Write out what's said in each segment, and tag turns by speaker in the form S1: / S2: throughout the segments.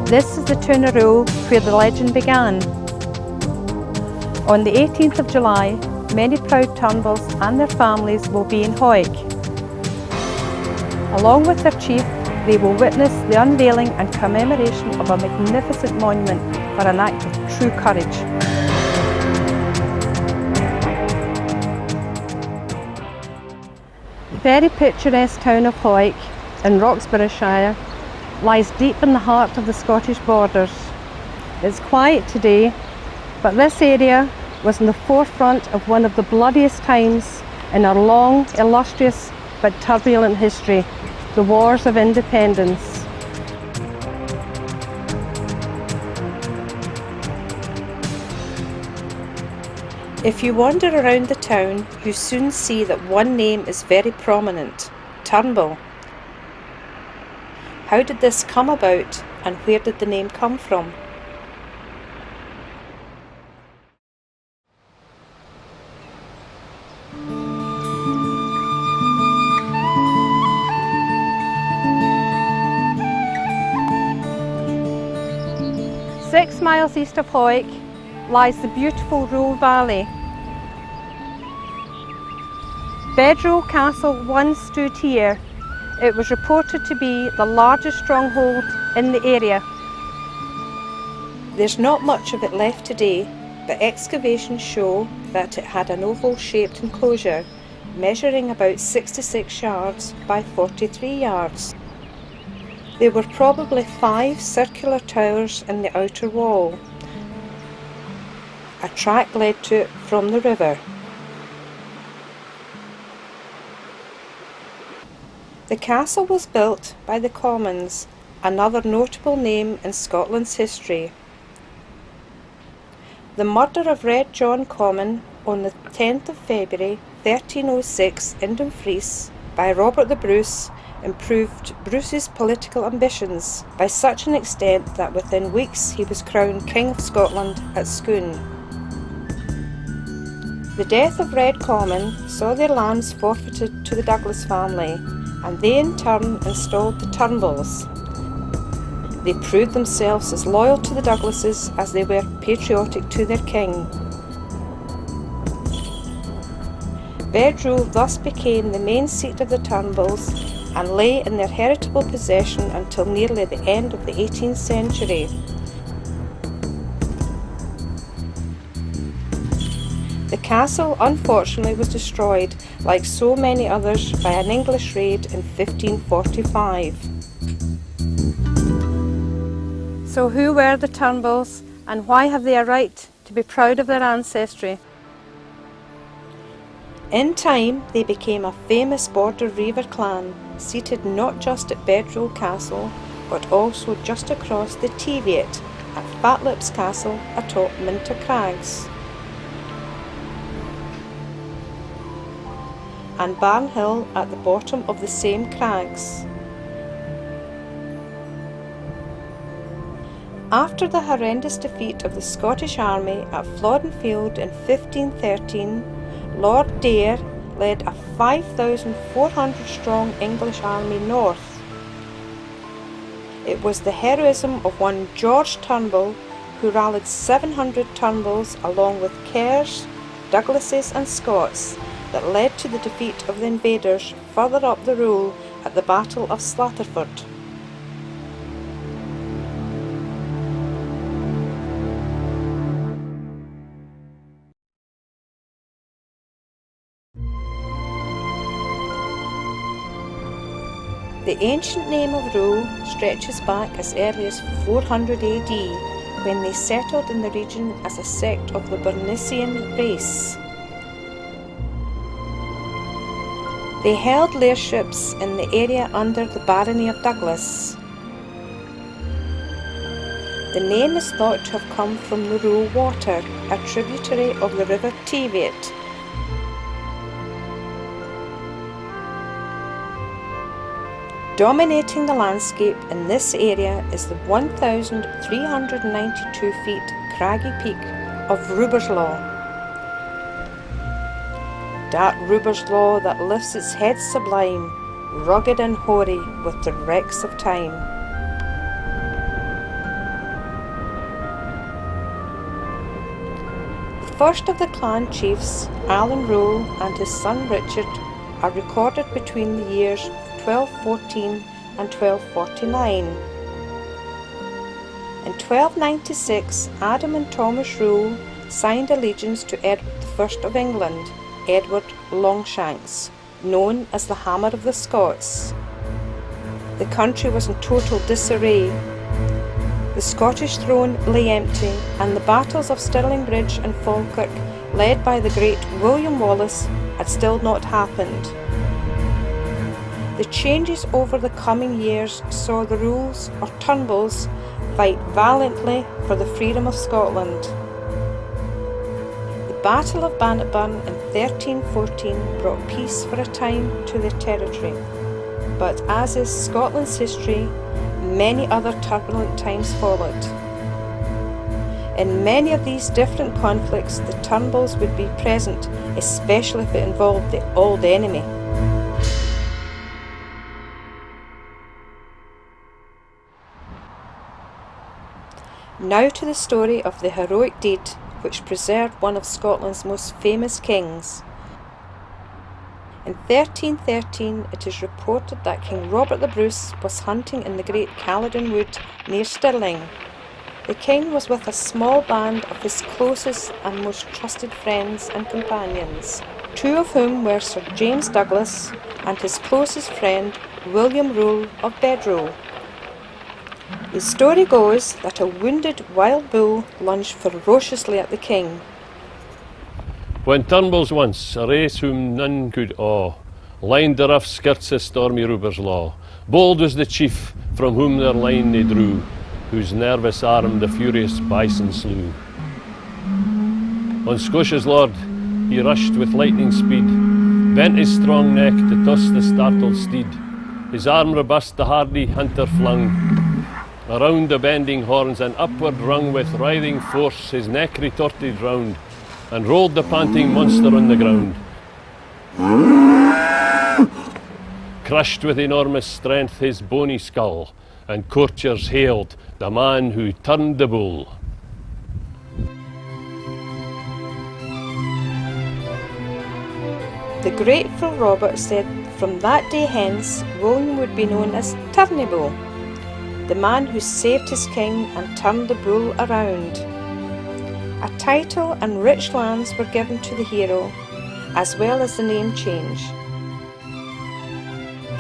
S1: This is the Turnbull where the legend began. On the 18th of July, many proud Turnbulls and their families will be in Hawick. Along with their chief, they will witness the unveiling and commemoration of a magnificent monument for an act of true courage. The very picturesque town of Hawick in Roxburghshire lies deep in the heart of the Scottish borders. It's quiet today, but this area was in the forefront of one of the bloodiest times in our long, illustrious but turbulent history, the Wars of Independence. If you wander around the town, you soon see that one name is very prominent: Turnbull. How did this come about, and where did the name come from? Six miles east of Hawick lies the beautiful Roe Valley. Bedroe Castle once stood here. It was reported to be the largest stronghold in the area. There's not much of it left today, but excavations show that it had an oval-shaped enclosure measuring about 66 yards by 43 yards. There were probably 5 circular towers in the outer wall. A track led to it from the river. The castle was built by the Commons, another notable name in Scotland's history. The murder of Red John Comyn on the 10th of February 1306 in Dumfries by Robert the Bruce improved Bruce's political ambitions by such an extent that within weeks he was crowned King of Scotland at Scone. The death of Red Comyn saw their lands forfeited to the Douglas family, and they in turn installed the Turnbulls. They proved themselves as loyal to the Douglases as they were patriotic to their king. Bedroe thus became the main seat of the Turnbulls and lay in their heritable possession until nearly the end of the 18th century. The castle unfortunately was destroyed, like so many others, by an English raid in 1545. So who were the Turnbulls, and why have they a right to be proud of their ancestry? In time they became a famous border reiver clan, seated not just at Bedroe Castle, but also just across the Teviot at Fatlips Castle atop Minter Crags, and Barnhill at the bottom of the same crags. After the horrendous defeat of the Scottish army at Flodden Field in 1513, Lord Dare led a 5,400 strong English army north. It was the heroism of one George Turnbull who rallied 700 Turnbulls along with Kerrs, Douglases and Scots that led to the defeat of the invaders further up the Rule at the Battle of Slatterford. The ancient name of Roe stretches back as early as 400 AD, when they settled in the region as a sect of the Bernician race. They held lairships in the area under the barony of Douglas. The name is thought to have come from the Roe water, a tributary of the river Teviot. Dominating the landscape in this area is the 1,392 feet craggy peak of Ruberslaw. Dark Ruberslaw that lifts its head sublime, rugged and hoary with the wrecks of time. first of the clan chiefs, Alan Rowe, and his son Richard are recorded between the years 1214 and 1249. In 1296, Adam and Thomas Rowe signed allegiance to Edward I of England, Edward Longshanks, known as the Hammer of the Scots. The country was in total disarray. The Scottish throne lay empty, and the battles of Stirling Bridge and Falkirk, led by the great William Wallace, had still not happened. The changes over the coming years saw the Rows, or Turnbulls, fight valiantly for the freedom of Scotland. The Battle of Bannockburn in 1314 brought peace for a time to the territory, but as is Scotland's history, many other turbulent times followed. In many of these different conflicts, the Turnbulls would be present, especially if it involved the Old Enemy. Now to the story of the heroic deed which preserved one of Scotland's most famous kings. In 1313 it is reported that King Robert the Bruce was hunting in the great Caledon Wood near Stirling. The king was with a small band of his closest and most trusted friends and companions, two of whom were Sir James Douglas and his closest friend William Rowe of Bedroe. The story goes that a wounded wild bull lunged ferociously at the king.
S2: When Turnbulls once, a race whom none could awe, lined the rough skirts of stormy Ruber's law, bold was the chief from whom their line they drew, whose nervous arm the furious bison slew. On Scotia's lord he rushed with lightning speed, bent his strong neck to toss the startled steed. His arm robust the hardy hunter flung around the bending horns, and upward wrung with writhing force his neck retorted round, and rolled the panting monster on the ground. Crushed with enormous strength his bony skull, and courtiers hailed the man who turned the bull.
S1: The grateful Robert said from that day hence William would be known as Turnbull, the man who saved his king and turned the bull around. A title and rich lands were given to the hero, as well as the name change.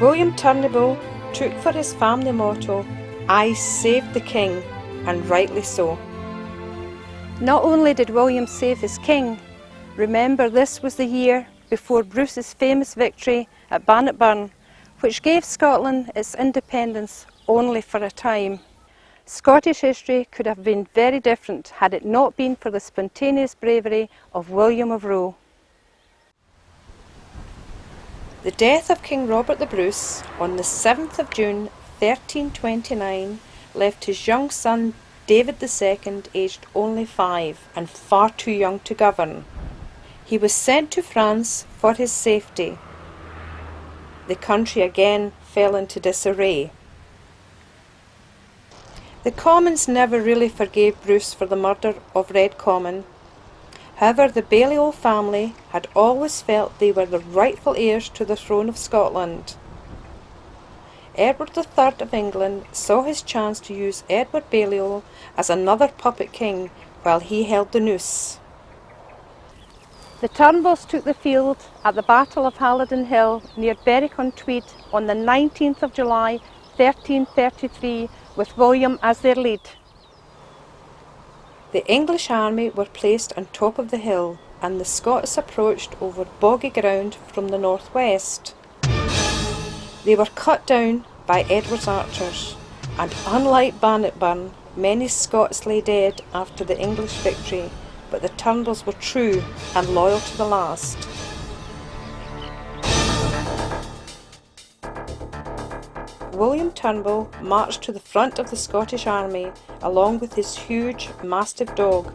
S1: William Turnbull took for his family motto, "I saved the king," and rightly so. Not only did William save his king, remember this was the year before Bruce's famous victory at Bannockburn, which gave Scotland its independence only for a time. Scottish history could have been very different had it not been for the spontaneous bravery of William of Rowe. The death of King Robert the Bruce on the 7th of June 1329 left his young son David II aged only 5 and far too young to govern. He was sent to France for his safety. The country again fell into disarray. The Commons never really forgave Bruce for the murder of Redcommon. However, the Balliol family had always felt they were the rightful heirs to the throne of Scotland. Edward III of England saw his chance to use Edward Balliol as another puppet king while he held the noose. The Turnbulls took the field at the Battle of Halidon Hill near Berwick-on-Tweed on the 19th of July 1333 with William as their lead. The English army were placed on top of the hill and the Scots approached over boggy ground from the northwest. They were cut down by Edward's archers, and unlike Bannockburn, many Scots lay dead after the English victory, but the Turnbulls were true and loyal to the last. William Turnbull marched to the front of the Scottish army along with his huge mastiff dog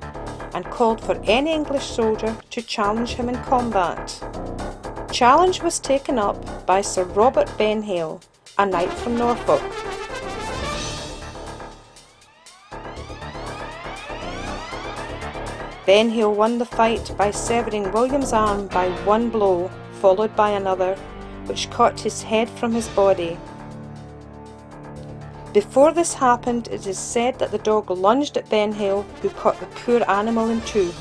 S1: and called for any English soldier to challenge him in combat. Challenge was taken up by Sir Robert Benhale, a knight from Norfolk. Benhill won the fight by severing William's arm by one blow, followed by another, which cut his head from his body. Before this happened, it is said that the dog lunged at Benhill, who cut the poor animal in two.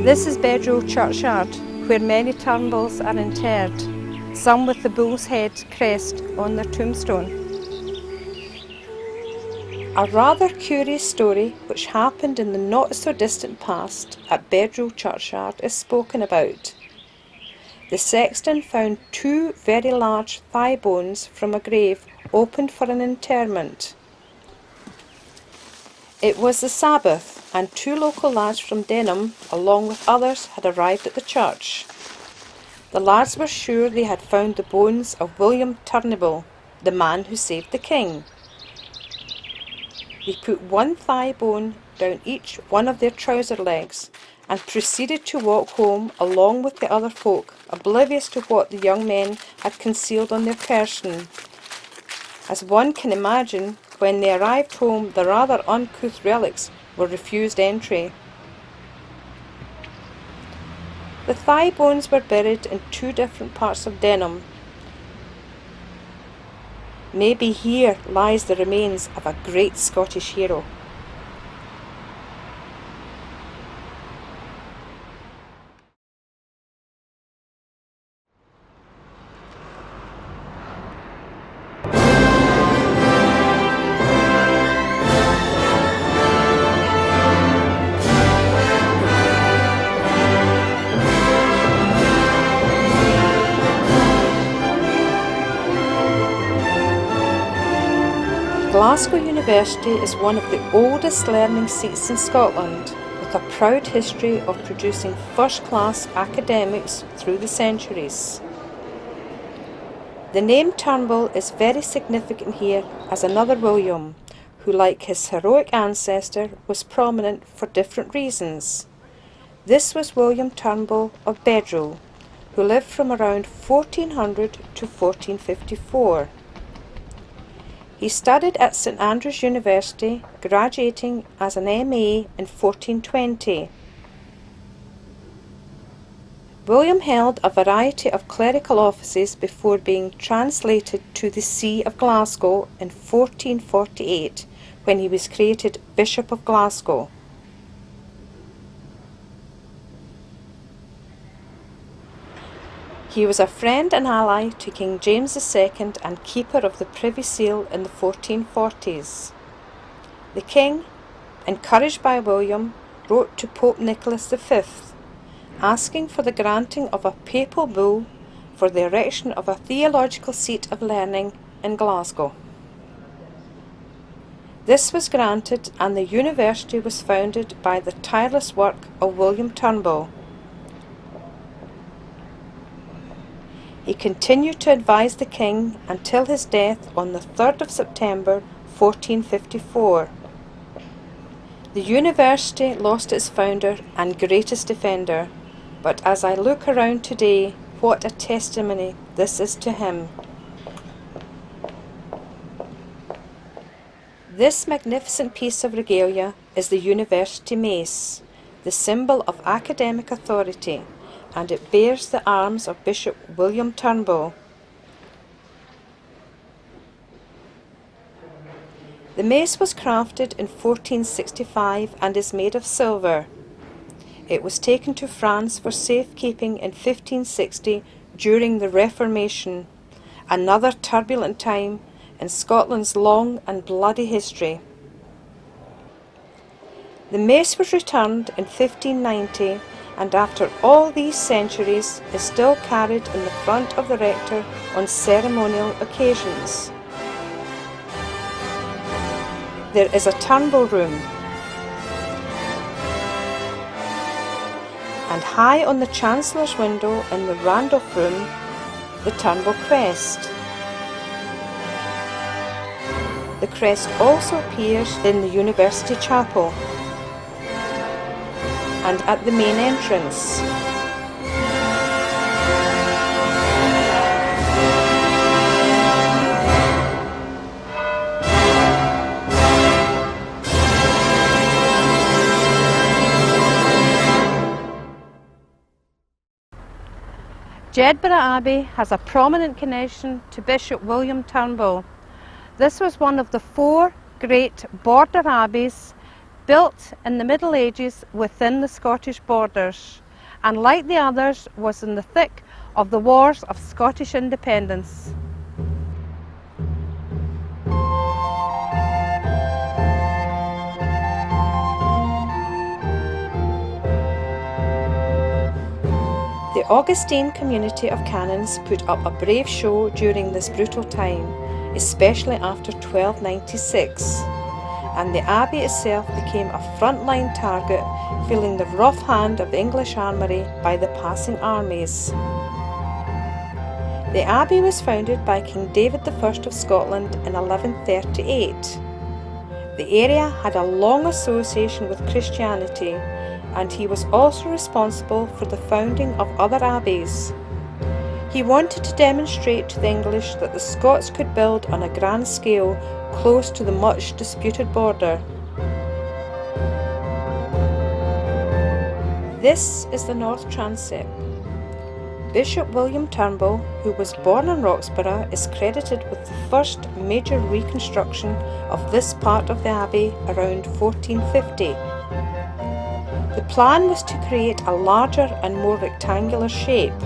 S1: This is Bedrow churchyard, where many Turnbulls are interred, some with the bull's head crest on their tombstone. A rather curious story which happened in the not-so-distant past at Bedrow churchyard is spoken about. The sexton found two very large thigh bones from a grave opened for an interment. It was the Sabbath, and two local lads from Denham, along with others, had arrived at the church. The lads were sure they had found the bones of William Turnbull, the man who saved the king. They put one thigh bone down each one of their trouser legs and proceeded to walk home along with the other folk, oblivious to what the young men had concealed on their person. As one can imagine, when they arrived home, the rather uncouth relics were refused entry. The thigh bones were buried in two different parts of Denham. Maybe here lies the remains of a great Scottish hero. Glasgow University is one of the oldest learning seats in Scotland, with a proud history of producing first-class academics through the centuries. The name Turnbull is very significant here as another William, who, like his heroic ancestor, was prominent for different reasons. This was William Turnbull of Bedrow, who lived from around 1400 to 1454. He studied at St Andrews University, graduating as an MA in 1420. William held a variety of clerical offices before being translated to the See of Glasgow in 1448, when he was created Bishop of Glasgow. He was a friend and ally to King James II and Keeper of the Privy Seal in the 1440s. The king, encouraged by William, wrote to Pope Nicholas V, asking for the granting of a papal bull for the erection of a theological seat of learning in Glasgow. This was granted, and the university was founded by the tireless work of William Turnbull. He continued to advise the king until his death on the 3rd of September 1454. The university lost its founder and greatest defender, but as I look around today, what a testimony this is to him. This magnificent piece of regalia is the university mace, the symbol of academic authority, and it bears the arms of Bishop William Turnbull. The mace was crafted in 1465 and is made of silver. It was taken to France for safekeeping in 1560 during the Reformation, another turbulent time in Scotland's long and bloody history. The mace was returned in 1590, and after all these centuries is still carried in the front of the rector on ceremonial occasions. There is a Turnbull room, and high on the Chancellor's window in the Randolph room, the Turnbull crest. The crest also appears in the University Chapel and at the main entrance. Jedburgh Abbey has a prominent connection to Bishop William Turnbull. This was one of the 4 great border abbeys built in the Middle Ages within the Scottish borders, and like the others was in the thick of the wars of Scottish independence. The Augustine community of canons put up a brave show during this brutal time, especially after 1296, and the abbey itself became a frontline target, feeling the rough hand of English armoury by the passing armies. The abbey was founded by King David I of Scotland in 1138. The area had a long association with Christianity, and he was also responsible for the founding of other abbeys. He wanted to demonstrate to the English that the Scots could build on a grand scale close to the much disputed border. This is the north transept. Bishop William Turnbull, who was born in Roxburgh, is credited with the first major reconstruction of this part of the abbey around 1450. The plan was to create a larger and more rectangular shape.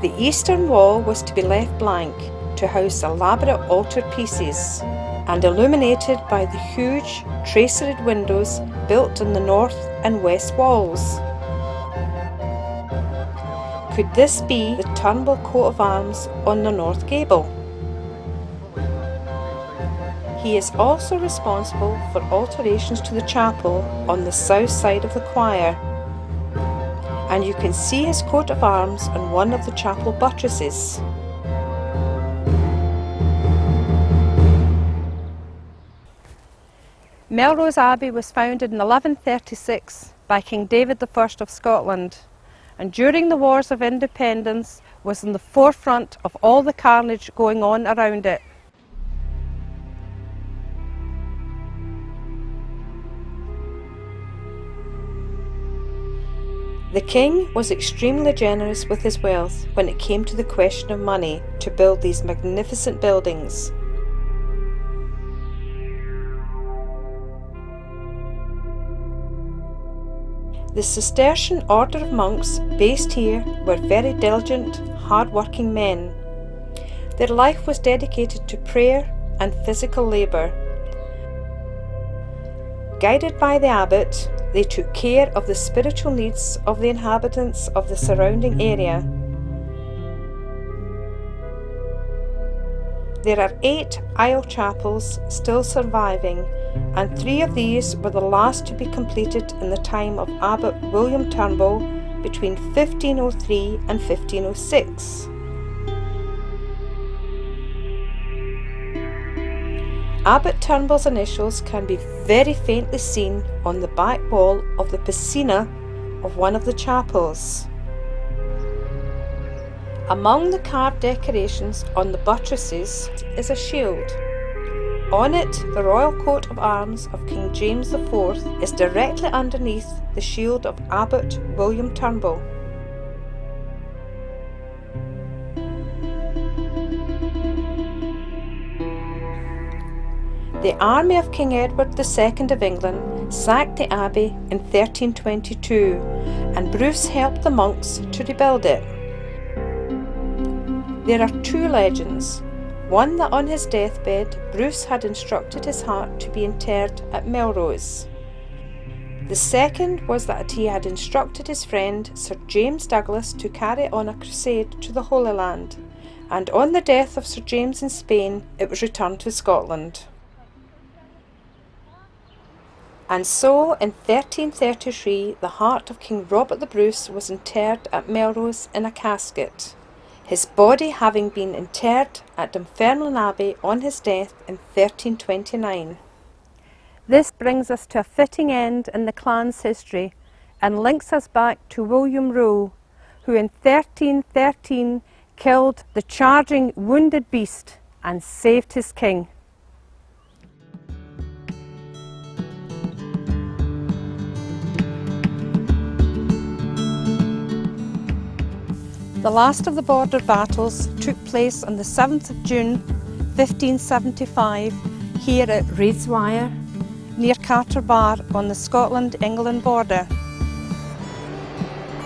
S1: The eastern wall was to be left blank to house elaborate altar pieces and illuminated by the huge traceried windows built in the north and west walls. Could this be the Turnbull coat of arms on the north gable? He is also responsible for alterations to the chapel on the south side of the choir, and you can see his coat of arms on one of the chapel buttresses. Melrose Abbey was founded in 1136 by King David I of Scotland, and during the Wars of Independence was in the forefront of all the carnage going on around it. The king was extremely generous with his wealth when it came to the question of money to build these magnificent buildings. The Cistercian order of monks based here were very diligent, hard-working men. Their life was dedicated to prayer and physical labour. Guided by the abbot, they took care of the spiritual needs of the inhabitants of the surrounding area. There are 8 aisle chapels still surviving, and 3 of these were the last to be completed in the time of Abbot William Turnbull between 1503 and 1506. Abbot Turnbull's initials can be very faintly seen on the back wall of the piscina of one of the chapels. Among the carved decorations on the buttresses is a shield. On it, the royal coat of arms of King James IV is directly underneath the shield of Abbot William Turnbull. The army of King Edward II of England sacked the abbey in 1322, and Bruce helped the monks to rebuild it. There are 2 legends, one that on his deathbed Bruce had instructed his heart to be interred at Melrose. The second was that he had instructed his friend Sir James Douglas to carry on a crusade to the Holy Land, and on the death of Sir James in Spain it was returned to Scotland. And so, in 1333, the heart of King Robert the Bruce was interred at Melrose in a casket, his body having been interred at Dunfermline Abbey on his death in 1329. This brings us to a fitting end in the clan's history and links us back to William Rowe, who in 1313 killed the charging wounded beast and saved his king. The last of the border battles took place on the 7th of June 1575 here at Reidswire, near Carter Bar on the Scotland-England border.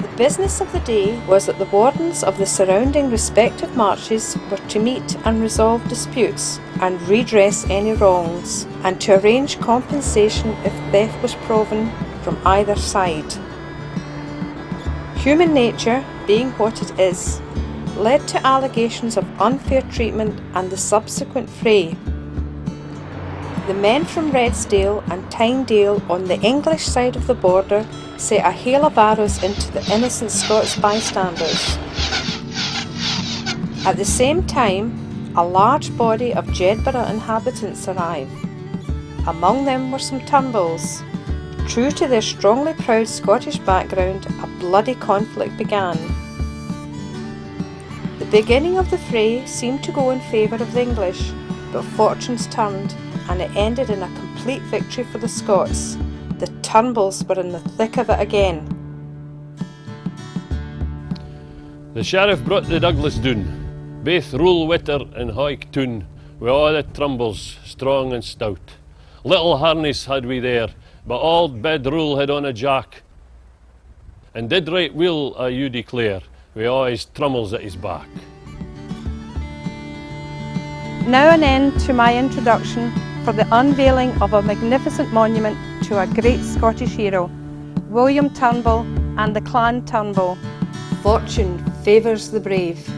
S1: The business of the day was that the wardens of the surrounding respective marches were to meet and resolve disputes and redress any wrongs, and to arrange compensation if theft was proven from either side. Human nature, being what it is, led to allegations of unfair treatment and the subsequent fray. The men from Redesdale and Tynedale on the English side of the border set a hail of arrows into the innocent Scots bystanders. At the same time, a large body of Jedburgh inhabitants arrived. Among them were some Turnbulls. True to their strongly proud Scottish background, a bloody conflict began. The beginning of the fray seemed to go in favour of the English, but fortunes turned, and it ended in a complete victory for the Scots. The Turnbulls were in the thick of it again.
S2: The sheriff brought the Douglas doon, baith rule witter and hoik toon, wi' all the Turnbulls strong and stout. Little harness had we there, but auld bed rule had on a jack, and did right weel, you declare, wi' all his trummels at his back.
S1: Now an end to my introduction for the unveiling of a magnificent monument to a great Scottish hero, William Turnbull and the clan Turnbull. Fortune favours the brave.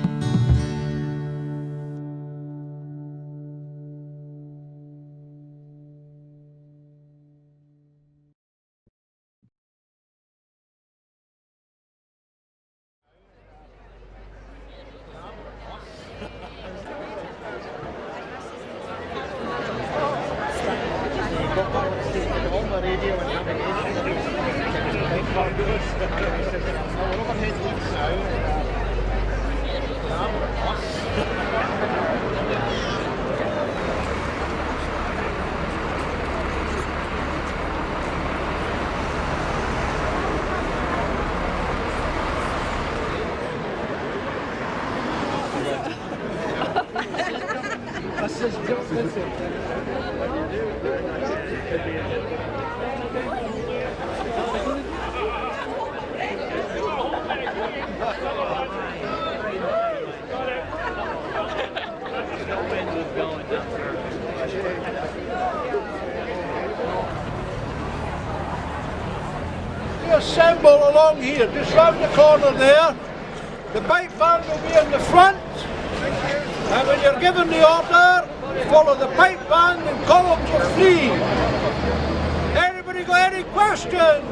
S3: Assemble along here, just round the corner there. The pipe band will be in the front, and when you're given the order, follow the pipe band and columns of three. Anybody got any questions?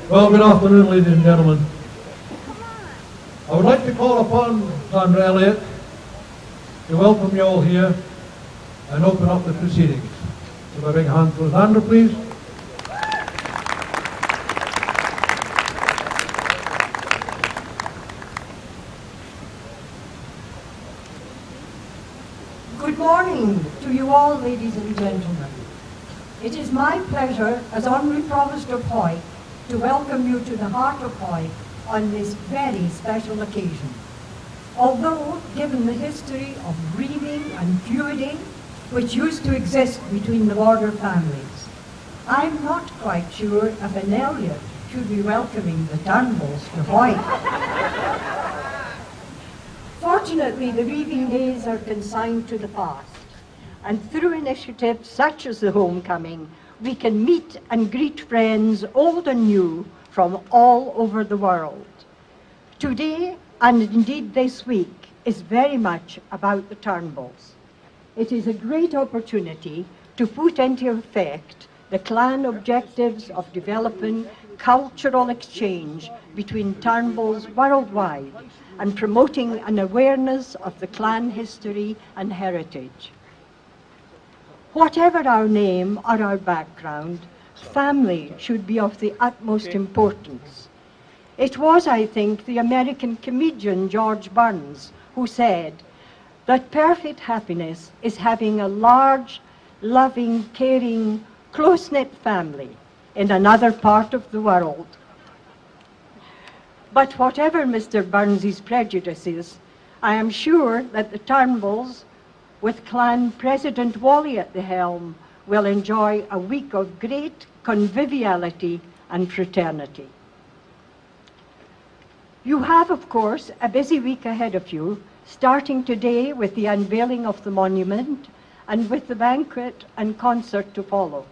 S3: Well, good afternoon, ladies and gentlemen. I would like to call upon Sandra Elliott to welcome you all here and open up the proceedings. Give a big hand for Sandra, please.
S4: Good morning to you all, ladies and gentlemen. It is my pleasure as Honorary Provost of Hawick to welcome you to the heart of Hawick on this very special occasion. Although, given the history of grieving and feuding which used to exist between the border families, I'm not quite sure if an Elliot should be welcoming the Turnbulls to Hawick. Fortunately, the grieving days are consigned to the past, and through initiatives such as the homecoming, we can meet and greet friends old and new from all over the world. Today, and indeed this week, is very much about the Turnbulls. It is a great opportunity to put into effect the clan objectives of developing cultural exchange between Turnbulls worldwide and promoting an awareness of the clan history and heritage. Whatever our name or our background, family should be of the utmost importance. It was, I think, the American comedian George Burns who said that perfect happiness is having a large, loving, caring, close-knit family in another part of the world. But whatever Mr. Burns's prejudices, I am sure that the Turnbulls, with Clan President Wally at the helm, will enjoy a week of great conviviality and fraternity. You have, of course, a busy week ahead of you, starting today with the unveiling of the monument and with the banquet and concert to follow.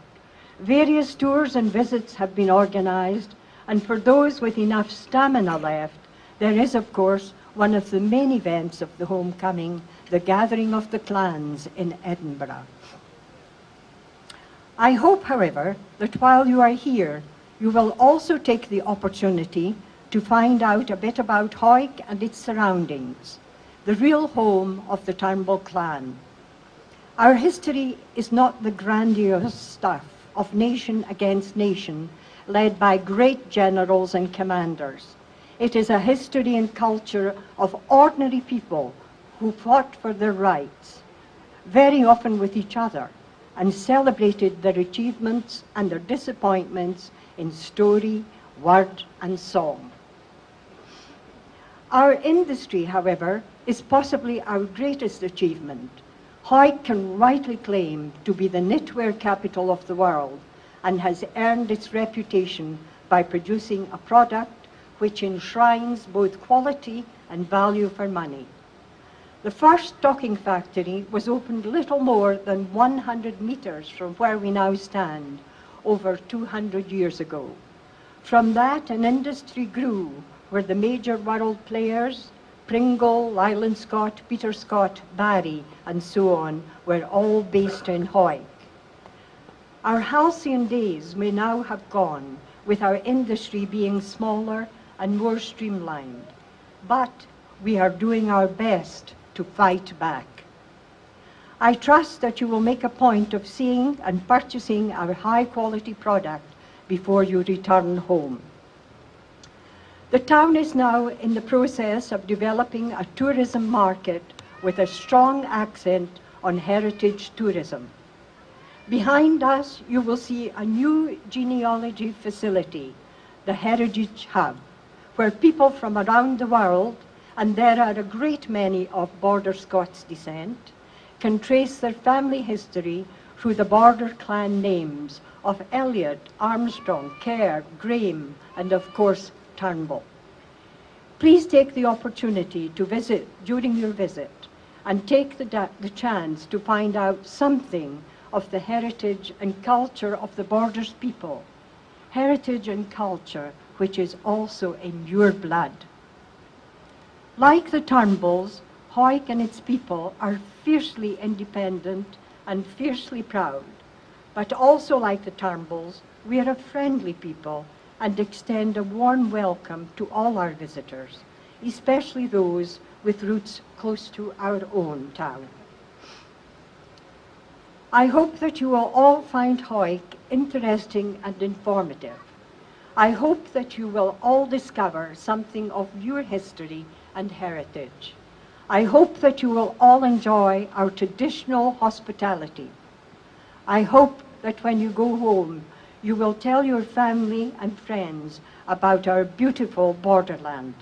S4: Various tours and visits have been organized, and for those with enough stamina left, there is, of course, one of the main events of the homecoming, the gathering of the clans in Edinburgh. I hope, however, that while you are here, you will also take the opportunity to find out a bit about Hawick and its surroundings, the real home of the Turnbull clan. Our history is not the grandiose stuff of nation against nation, led by great generals and commanders. It is a history and culture of ordinary people who fought for their rights, very often with each other, and celebrated their achievements and their disappointments in story, word, and song. Our industry, however, is possibly our greatest achievement. Hawick can rightly claim to be the knitwear capital of the world and has earned its reputation by producing a product which enshrines both quality and value for money. The first stocking factory was opened little more than 100 meters from where we now stand, over 200 years ago. From that, an industry grew where the major world players, Pringle, Lyland Scott, Peter Scott, Barry, and so on, were all based in Hawick. Our halcyon days may now have gone, with our industry being smaller and more streamlined, but we are doing our best to fight back. I trust that you will make a point of seeing and purchasing our high-quality product before you return home. The town is now in the process of developing a tourism market with a strong accent on heritage tourism. Behind us, you will see a new genealogy facility, the Heritage Hub, where people from around the world, and there are a great many of Border Scots descent, can trace their family history through the border clan names of Elliot, Armstrong, Kerr, Graham, and of course, Turnbull. Please take the opportunity to visit during your visit and take the chance to find out something of the heritage and culture of the Borders people, heritage and culture which is also in your blood. Like the Turnbulls, Hawick and its people are fiercely independent and fiercely proud, but also like the Turnbulls, we are a friendly people and extend a warm welcome to all our visitors, especially those with roots close to our own town. I hope that you will all find Hawick interesting and informative. I hope that you will all discover something of your history and heritage. I hope that you will all enjoy our traditional hospitality. I hope that when you go home, you will tell your family and friends about our beautiful borderland.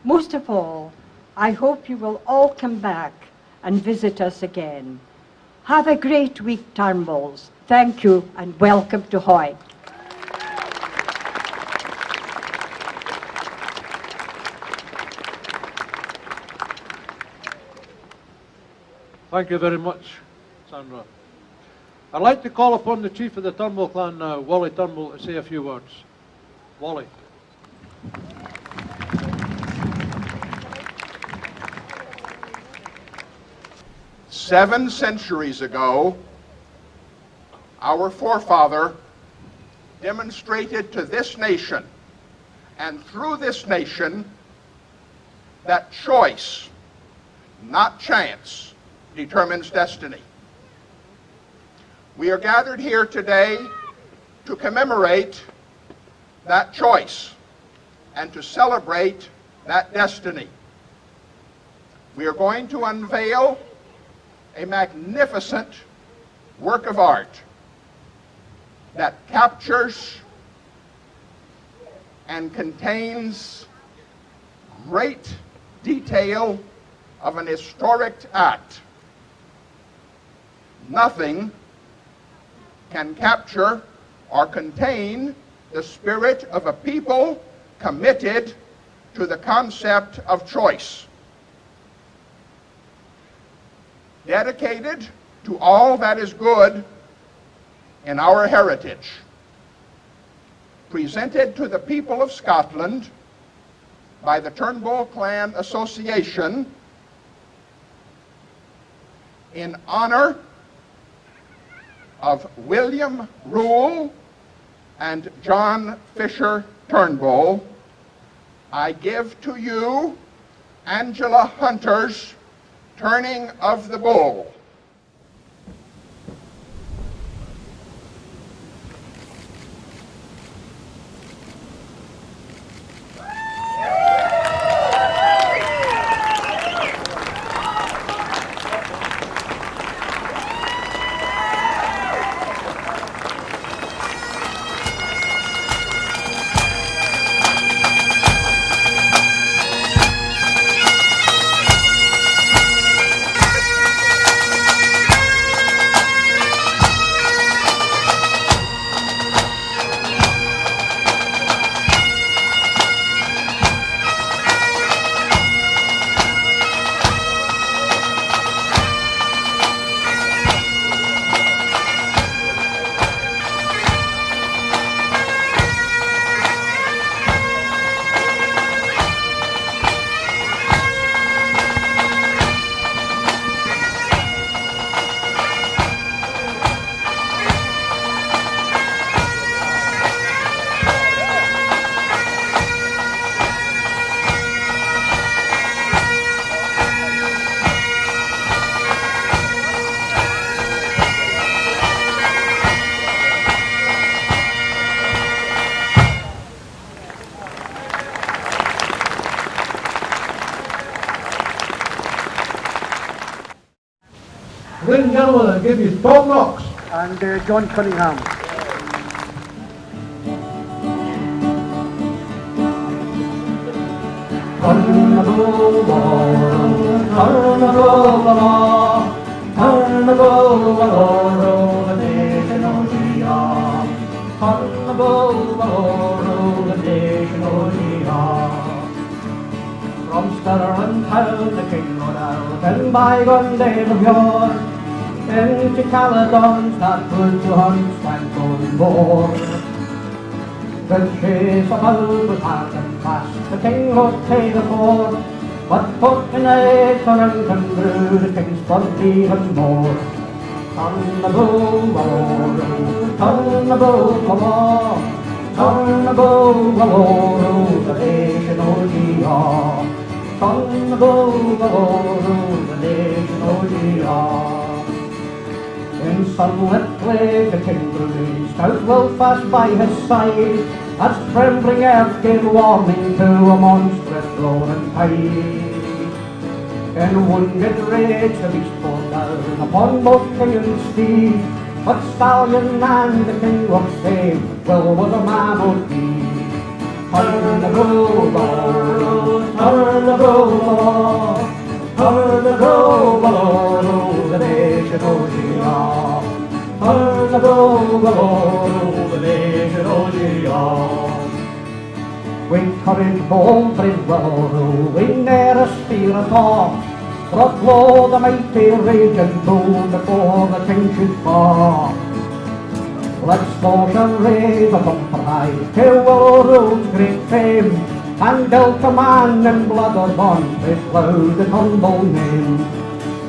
S4: Most of all, I hope you will all come back and visit us again. Have a great week, Turnbulls. Thank you and welcome to Hawick.
S3: Thank you very much, Sandra. I'd like to call upon the chief of the Turnbull clan now, Wally Turnbull, to say a few words. Wally.
S5: "7 centuries ago, our forefather demonstrated to this nation and through this nation that choice, not chance, determines destiny. We are gathered here today to commemorate that choice and to celebrate that destiny. We are going to unveil a magnificent work of art that captures and contains great detail of an historic act. Nothing can capture or contain the spirit of a people committed to the concept of choice, dedicated to all that is good in our heritage, presented to the people of Scotland by the Turnbull Clan Association in honor of William Rule and John Fisher Turnbull. I give to you Angela Hunter's Turning of the Bull.
S3: Ladies and gentlemen, I'll give you Tom Knox.
S6: And John Cunningham.
S7: From Stirling town the king rode out in bygone days of yore, into Caledon's that good to hunts went on board. The chase of old was hard and fast, the king rode pay the ford, but put in a Torrington through the king's blood even more. Turn the bull, turn the bull, Turnbull, the nation O.G.R. Turnbull, the nation O.G.R. In sunlit play the king released, out Belfast by his side, as trembling earth gave warning to a monstrous roaring tide. In wounded rage the beast bore down upon both king and steed, but stallion and the king were saved, well was a man would be. Turnbull, Turnbull, the nation O.G.R. Turnbull, the nation O.G.R. With courage bold, brave well, we ne'er a spear at all, brought low the mighty raging bull before the king should fall. Let's forge and raise a bumper high, till Road's great fame, and dealt a man in blood or bond, with loud the Turnbull name.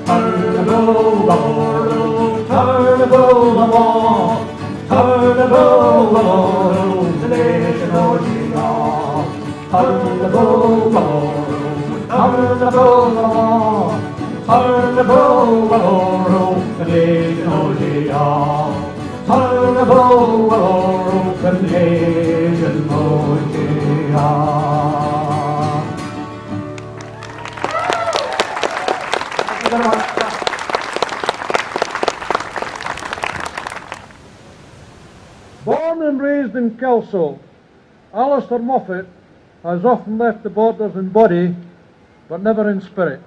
S7: Turnbull, Turnbull, Turnbull, the nation O.G.R. Turnbull, Turnbull, Turnbull, the nation O.G.R. Turnbull, the nation O.G.R. Thank you very much.
S3: Born and raised in Kelso, Alistair Moffat has often left the borders in body, but never in spirit.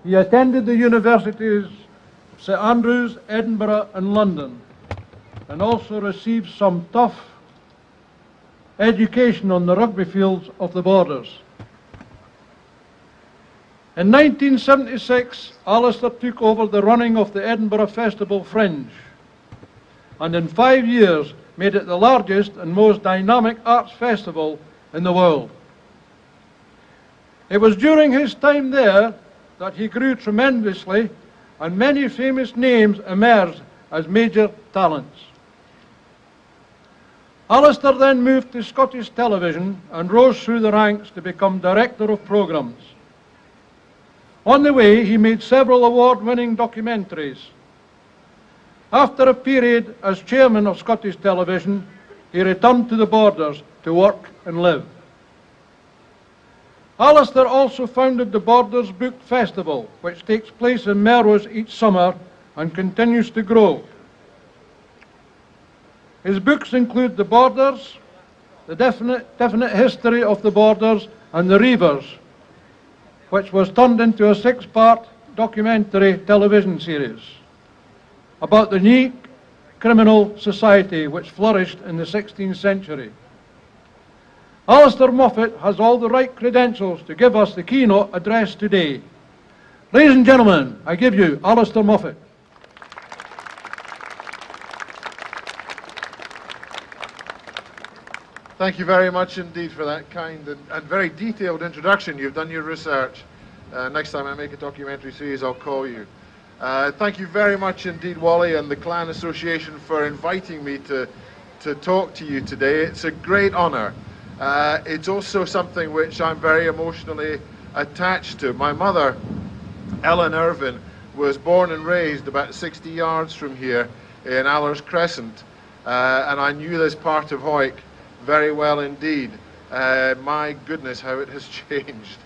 S3: He attended the universities of St Andrews, Edinburgh and London, and also received some tough education on the rugby fields of the borders. In 1976, Alistair took over the running of the Edinburgh Festival Fringe, and in 5 years made it the largest and most dynamic arts festival in the world. It was during his time there that he grew tremendously, and many famous names emerged as major talents. Alistair then moved to Scottish television and rose through the ranks to become director of programmes. On the way, he made several award-winning documentaries. After a period as chairman of Scottish television, he returned to the borders to work and live. Alistair also founded the Borders Book Festival, which takes place in Melrose each summer and continues to grow. His books include The Borders, The Definite History of the Borders, and The Reivers, which was turned into a 6-part documentary television series about the unique criminal society which flourished in the 16th century. Alistair Moffat has all the right credentials to give us the keynote address today. Ladies and gentlemen, I give you Alistair Moffat.
S8: Thank you very much indeed for that kind and very detailed introduction. You've done your research. Next time I make a documentary series, I'll call you. Thank you very much indeed, Wally, and the Clan Association for inviting me to talk to you today. It's a great honour. It's also something which I'm very emotionally attached to. My mother, Ellen Irvin, was born and raised about 60 yards from here in Allers Crescent, and I knew this part of Hawick very well indeed. My goodness, how it has changed.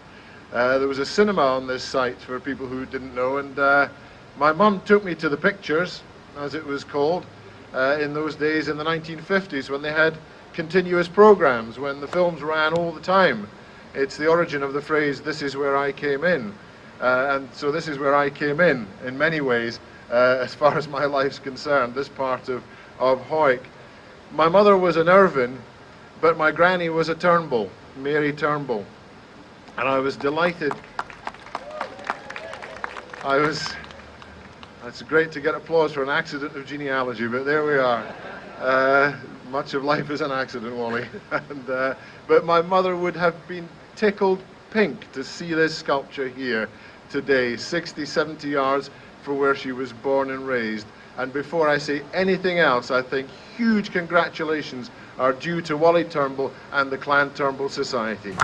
S8: There was a cinema on this site for people who didn't know, and my mum took me to the pictures, as it was called, in those days in the 1950s when they had continuous programs, when the films ran all the time. It's the origin of the phrase, "This is where I came in." And so this is where I came in many ways, as far as my life's concerned, this part of Hawick. My mother was an Irvin, but my granny was a Turnbull, Mary Turnbull. And I was delighted. It's great to get applause for an accident of genealogy, but there we are. Much of life is an accident, Wally. But my mother would have been tickled pink to see this sculpture here today, 60, 70 yards from where she was born and raised. And before I say anything else, I think huge congratulations are due to Wally Turnbull and the Clan Turnbull Society.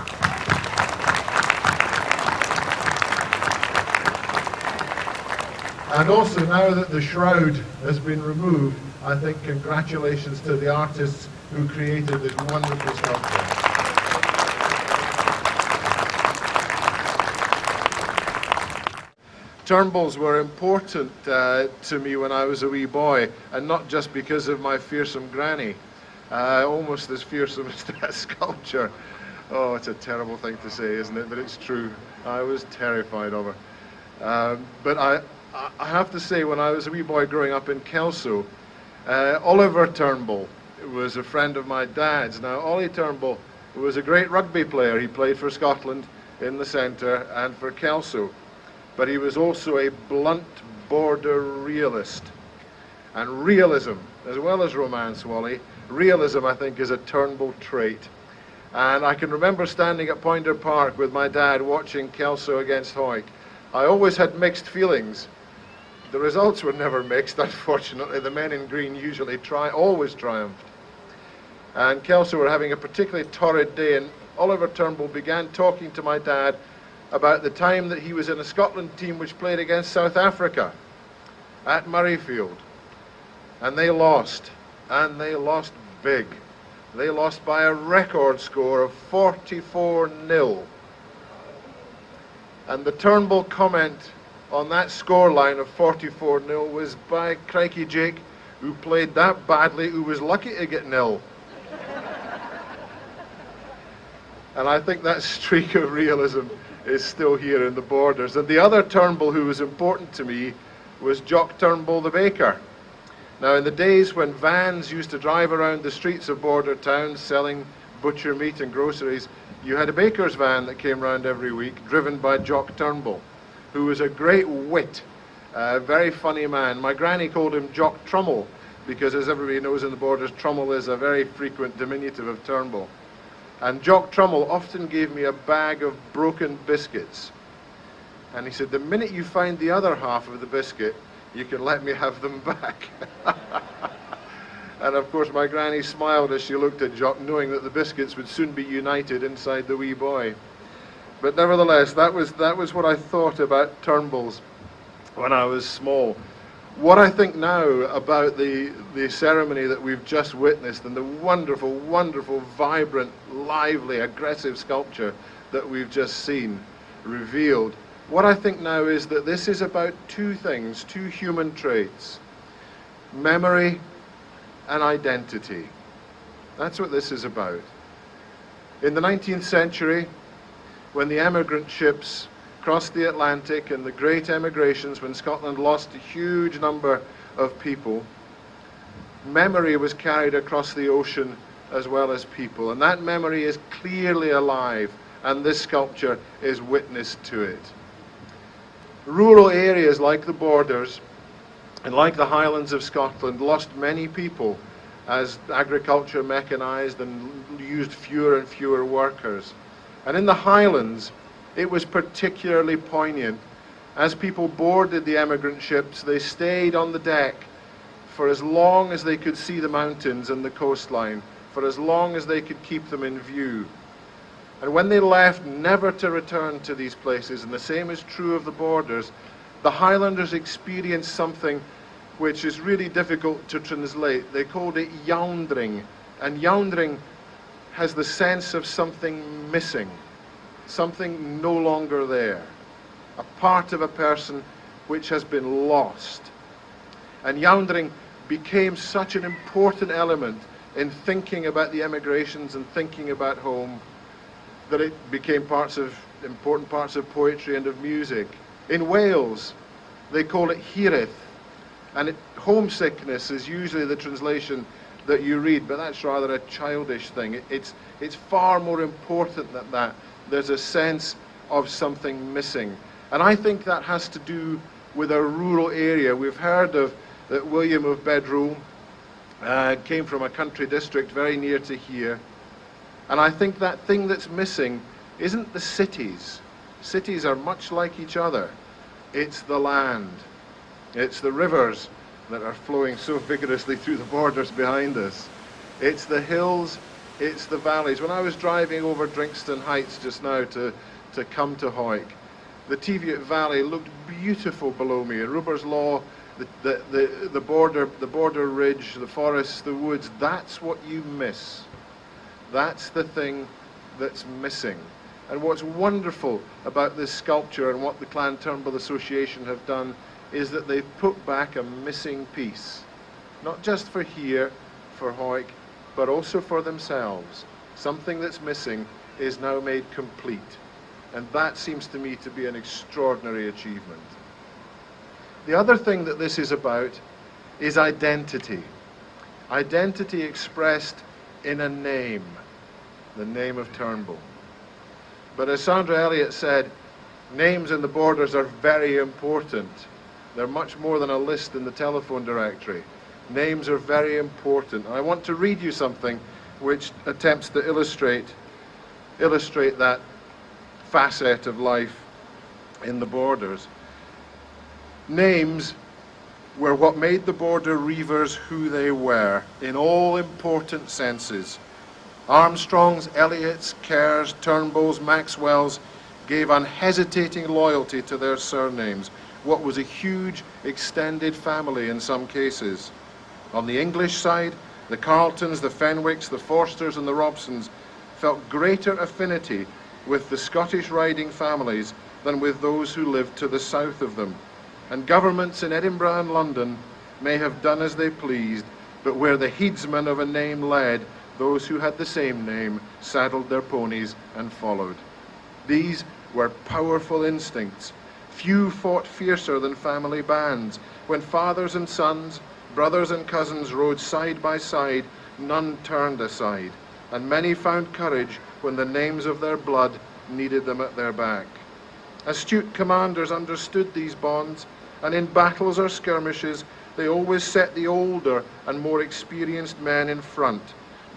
S8: And also, now that the shroud has been removed, I think congratulations to the artists who created this wonderful sculpture. Turnbulls were important to me when I was a wee boy, and not just because of my fearsome granny, almost as fearsome as that sculpture. Oh, it's a terrible thing to say, isn't it? But it's true. I was terrified of her. But I have to say, when I was a wee boy growing up in Kelso, Oliver Turnbull was a friend of my dad's. Now, Ollie Turnbull was a great rugby player. He played for Scotland in the centre and for Kelso. But he was also a blunt border realist. And realism, as well as romance, Wally, realism, I think, is a Turnbull trait. And I can remember standing at Pointer Park with my dad watching Kelso against Hawick. I always had mixed feelings. The results were never mixed, unfortunately. The men in green usually always triumphed. And Kelso were having a particularly torrid day, and Oliver Turnbull began talking to my dad about the time that he was in a Scotland team which played against South Africa at Murrayfield. And they lost big. They lost by a record score of 44-0. And the Turnbull comment on that scoreline of 44-0 was by Crikey Jake, who played that badly, who was lucky to get nil. And I think that streak of realism is still here in the Borders. And the other Turnbull who was important to me was Jock Turnbull the baker. Now, in the days when vans used to drive around the streets of border towns selling butcher meat and groceries, you had a baker's van that came round every week, driven by Jock Turnbull, who was a great wit, a very funny man. My granny called him Jock Trummel, because as everybody knows in the Borders, Trummel is a very frequent diminutive of Turnbull. And Jock Trummel often gave me a bag of broken biscuits. And he said, the minute you find the other half of the biscuit, you can let me have them back. And of course my granny smiled as she looked at Jock, knowing that the biscuits would soon be united inside the wee boy. But nevertheless, that was what I thought about Turnbulls when I was small. What I think now about the ceremony that we've just witnessed and the wonderful, wonderful, vibrant, lively, aggressive sculpture that we've just seen revealed, what I think now is that this is about two things, two human traits: memory and identity. That's what this is about. In the 19th century, when the emigrant ships crossed the Atlantic and the great emigrations, when Scotland lost a huge number of people, memory was carried across the ocean as well as people. And that memory is clearly alive, and this sculpture is witness to it. Rural areas like the Borders and like the Highlands of Scotland lost many people as agriculture mechanized and used fewer and fewer workers. And in the Highlands, it was particularly poignant. As people boarded the emigrant ships, they stayed on the deck for as long as they could see the mountains and the coastline, for as long as they could keep them in view. And when they left, never to return to these places, and the same is true of the Borders, the Highlanders experienced something which is really difficult to translate. They called it youndering, and youndering has the sense of something missing, something no longer there, a part of a person which has been lost. And youndering became such an important element in thinking about the emigrations and thinking about home that it became important parts of poetry and of music. In Wales, they call it hireth, and homesickness is usually the translation that you read, but that's rather a childish thing. It's far more important than that. There's a sense of something missing. And I think that has to do with a rural area. We've heard of that William of Bedrole came from a country district very near to here. And I think that thing that's missing isn't the cities. Cities are much like each other. It's the land. It's the rivers that are flowing so vigorously through the borders behind us. It's the hills, it's the valleys. When I was driving over Drinkston Heights just now to come to Hawick, the Teviot Valley looked beautiful below me. In Ruber's Law, the border ridge, the forests, the woods, that's what you miss. That's the thing that's missing. And what's wonderful about this sculpture and what the Clan Turnbull Association have done is that they've put back a missing piece. Not just for here, for Hawick, but also for themselves. Something that's missing is now made complete. And that seems to me to be an extraordinary achievement. The other thing that this is about is identity. Identity expressed in a name, the name of Turnbull. But as Sandra Elliott said, names in the borders are very important. They're much more than a list in the telephone directory. Names are very important. And I want to read you something which attempts to illustrate that facet of life in the borders. Names were what made the border reivers who they were in all important senses. Armstrongs, Elliots, Kerrs, Turnbulls, Maxwells gave unhesitating loyalty to their surnames, what was a huge extended family in some cases. On the English side, the Carltons, the Fenwicks, the Forsters and the Robsons felt greater affinity with the Scottish riding families than with those who lived to the south of them. And governments in Edinburgh and London may have done as they pleased, but where the headsman of a name led, those who had the same name saddled their ponies and followed. These were powerful instincts. Few fought fiercer than family bands. When fathers and sons, brothers and cousins rode side by side, none turned aside, and many found courage when the names of their blood needed them at their back. Astute commanders understood these bonds, and in battles or skirmishes they always set the older and more experienced men in front,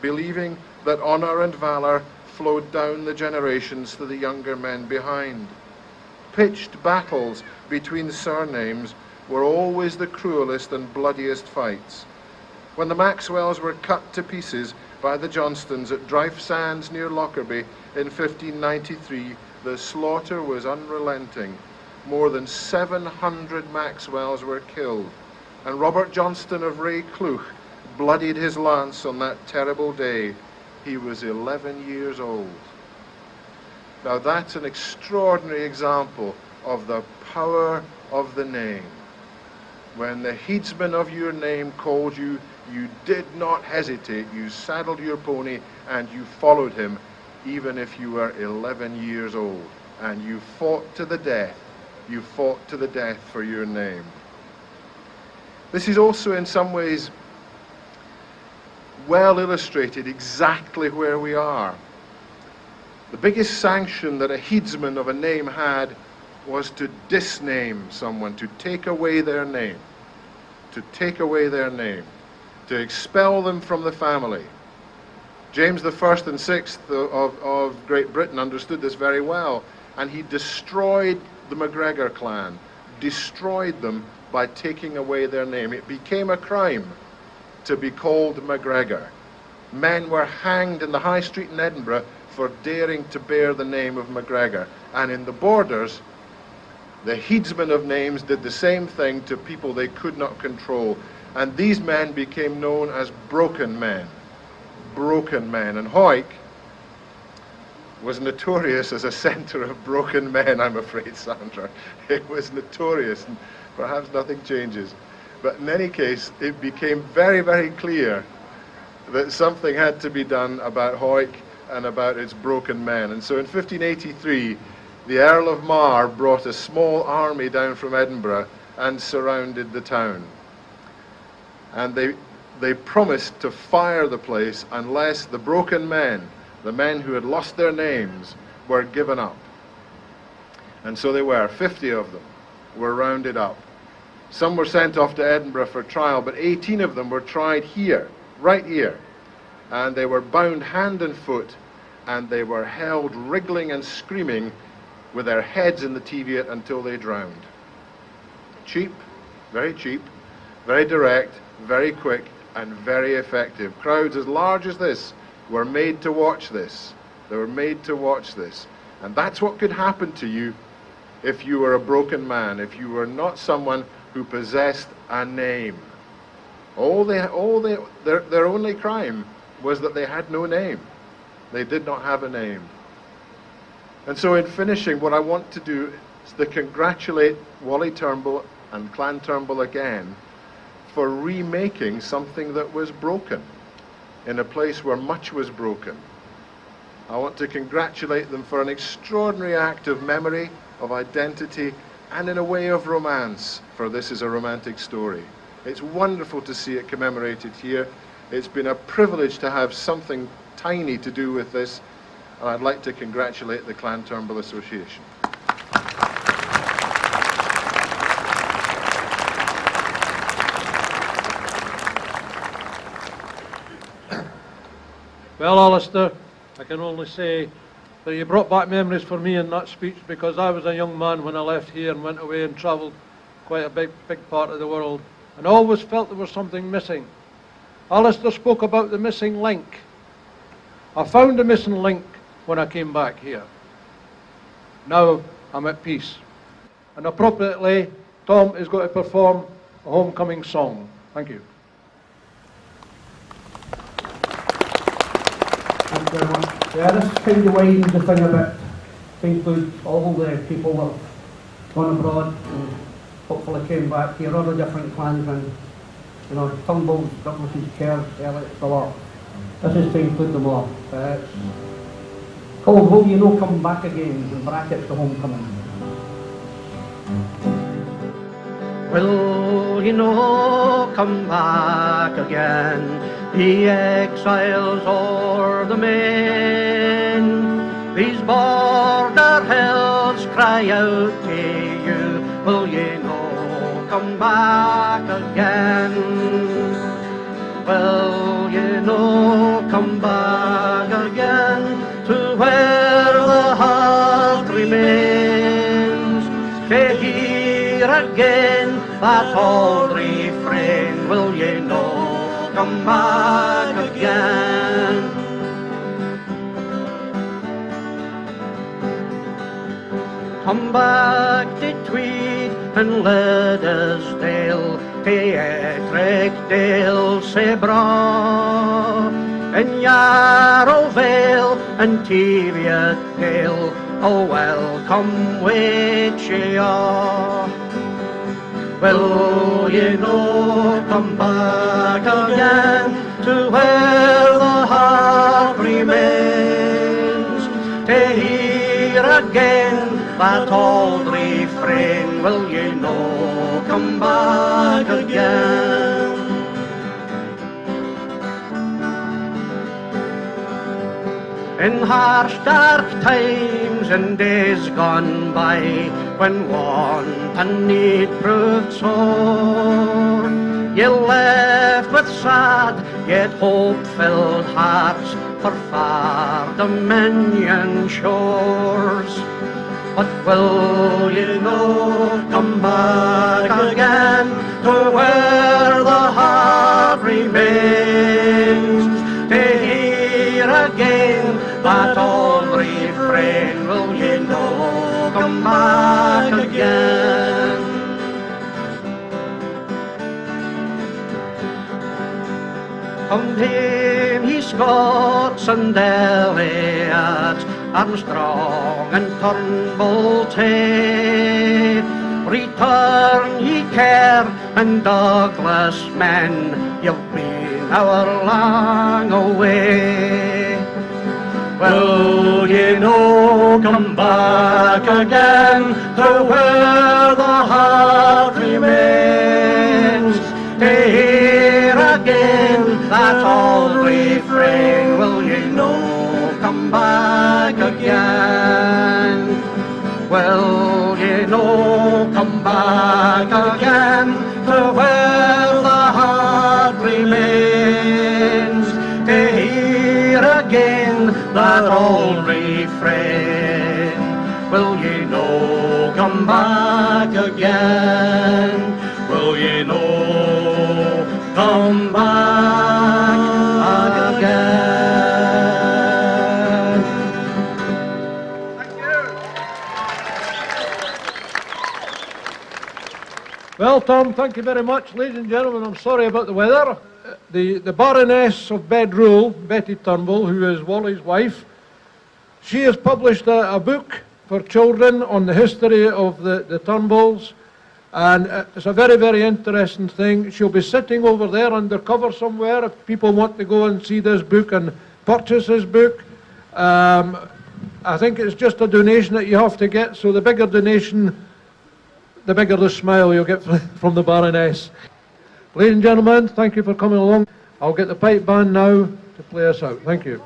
S8: believing that honour and valour flowed down the generations to the younger men behind. Pitched battles between surnames were always the cruelest and bloodiest fights. When the Maxwells were cut to pieces by the Johnstons at Drife Sands near Lockerbie in 1593, the slaughter was unrelenting. More than 700 Maxwells were killed, and Robert Johnston of Ray Cleuch bloodied his lance on that terrible day. He was 11 years old. Now that's an extraordinary example of the power of the name. When the headsman of your name called you, you did not hesitate. You saddled your pony and you followed him, even if you were 11 years old. And you fought to the death. You fought to the death for your name. This is also in some ways well illustrated exactly where we are. The biggest sanction that a headsman of a name had was to disname someone, to take away their name, to take away their name, to expel them from the family. James I and VI of Great Britain understood this very well, and he destroyed the MacGregor clan, destroyed them by taking away their name. It became a crime to be called MacGregor. Men were hanged in the High Street in Edinburgh for daring to bear the name of MacGregor. And in the borders, the headsmen of names did the same thing to people they could not control. And these men became known as broken men. Broken men. And Hawick was notorious as a centre of broken men, I'm afraid, Sandra. It was notorious, and perhaps nothing changes. But in any case, it became very, very clear that something had to be done about Hawick and about its broken men. And so in 1583, the Earl of Mar brought a small army down from Edinburgh and surrounded the town. And they promised to fire the place unless the broken men, the men who had lost their names, were given up. And so they were. 50 of them were rounded up. Some were sent off to Edinburgh for trial, but 18 of them were tried here, right here. And they were bound hand and foot, and they were held wriggling and screaming with their heads in the Teviot until they drowned. Cheap, very cheap, Very direct, very quick, and very effective. Crowds as large as this were made to watch this. They were made to watch this. And that's what could happen to you if you were a broken man, if you were not someone who possessed a name. Their only crime was that they had no name. They did not have a name. And so in finishing, what I want to do is to congratulate Wally Turnbull and Clan Turnbull again for remaking something that was broken in a place where much was broken. I want to congratulate them for an extraordinary act of memory, of identity, and in a way of romance, for this is a romantic story. It's wonderful to see it commemorated here. It's been a privilege to have something tiny to do with this, and I'd like to congratulate the Clan Turnbull Association.
S9: Well, Alistair, I can only say that you brought back memories for me in that speech, because I was a young man when I left here and went away and travelled quite a big part of the world, and I always felt there was something missing. Alistair spoke about the missing link. I found the missing link when I came back here. Now I'm at peace. And appropriately, Tom is going to perform a homecoming song. Thank you.
S6: Thank you very much. Yeah, this kind of widens the thing a bit to include all the people that have gone abroad and hopefully came back here, all the different clansmen, you know, Turnbulls, Douglases, Kerrs, Elliots, a lot. This is to include them all. It's called Will You No Come Back Again, in brackets, the homecoming.
S7: Will you no come back again, ye exiles o'er the main? These border hills cry out to you, will ye no come back again? Will ye no come back again to where the heart remains, to hear again that old refrain, will ye no come back again? Come back to Tweed and Liddesdale, to Ettrickdale, sae braw, in Yarrow Vale and Teviotdale, oh welcome wait ye all. Will ye no come back again to where the heart remains, to hear again that old refrain, will ye no come back again? In harsh dark times and days gone by, when want and need proved sore, ye left with sad yet hope-filled hearts for far Dominion shores. But will ye no come back again to where the heart remains, to hear again that old refrain, will ye no come back again? Come hame, ye Scots and Elliots, Armstrong and Turnbull tae. Return ye Kerr and Douglas men, you've been our long away. Will ye no come back again to where the heart remains, to hear again that old refrain, will ye no come back again? Will ye no come back again to where the heart remains, to hear again that old refrain, will ye no come back again? Will ye no come back again.
S9: Well, Tom, thank you very much. Ladies and gentlemen, I'm sorry about the weather. The Baroness of Bedrule, Betty Turnbull, who is Wally's wife, she has published a book for children on the history of the Turnbulls, and it's a very, very interesting thing. She'll be sitting over there undercover somewhere if people want to go and see this book and purchase this book. I think it's just a donation that you have to get, so the bigger donation, the bigger the smile you'll get from the Baroness. Ladies and gentlemen, thank you for coming along. I'll get the pipe band now to play us out. Thank you.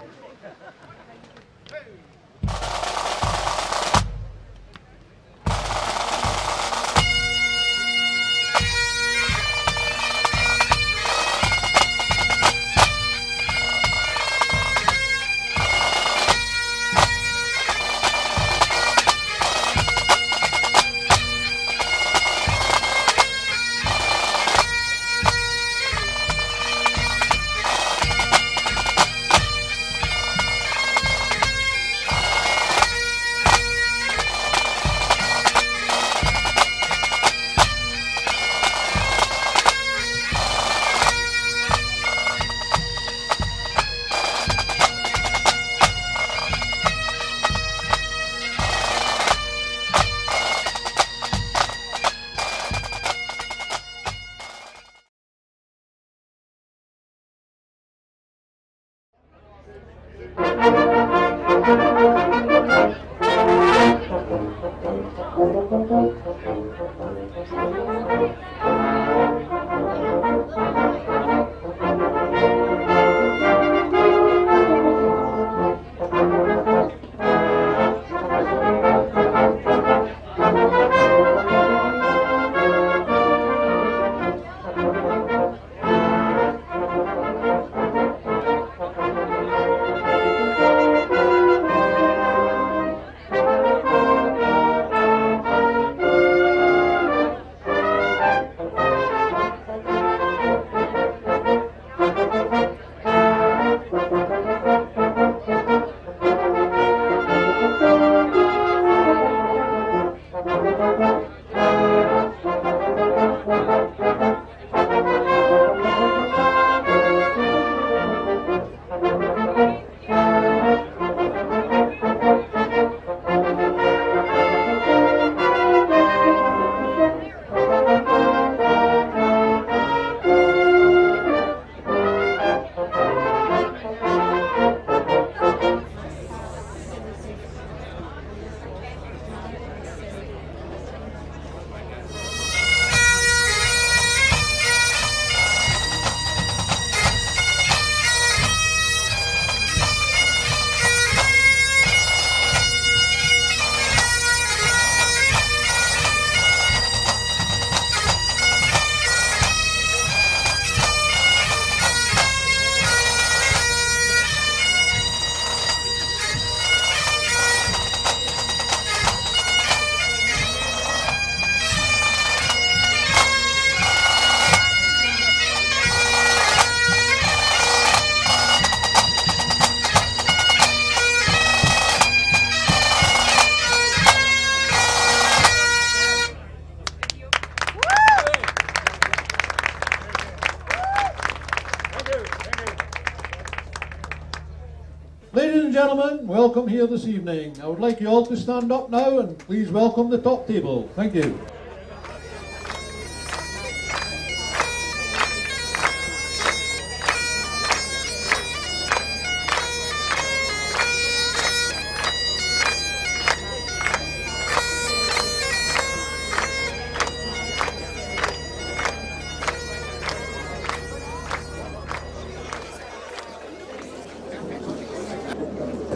S10: Ladies and gentlemen, welcome here this evening. I would like you all to stand up now and please welcome the top table. Thank you.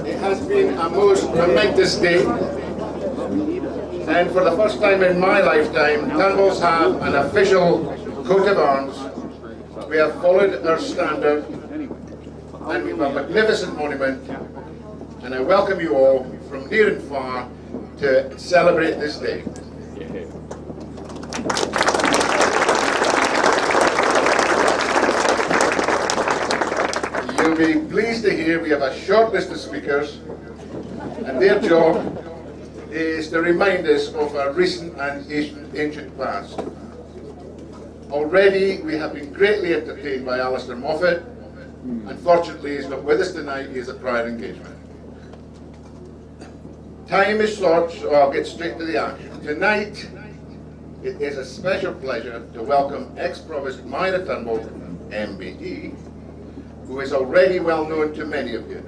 S5: It has been a most momentous day, and for the first time in my lifetime, Turnbulls have an official coat of arms. We have followed our standard, and we have a magnificent monument, and I welcome you all from near and far to celebrate this day. You'll be pleased to hear we have a short list of speakers, and their job is to remind us of our recent and ancient past. Already we have been greatly entertained by Alistair Moffat. Unfortunately, he's not with us tonight, he has a prior engagement. Time is short, so I'll get straight to the action. Tonight, it is a special pleasure to welcome ex-Provost Myra Turnbull, MBE, who is already well known to many of you.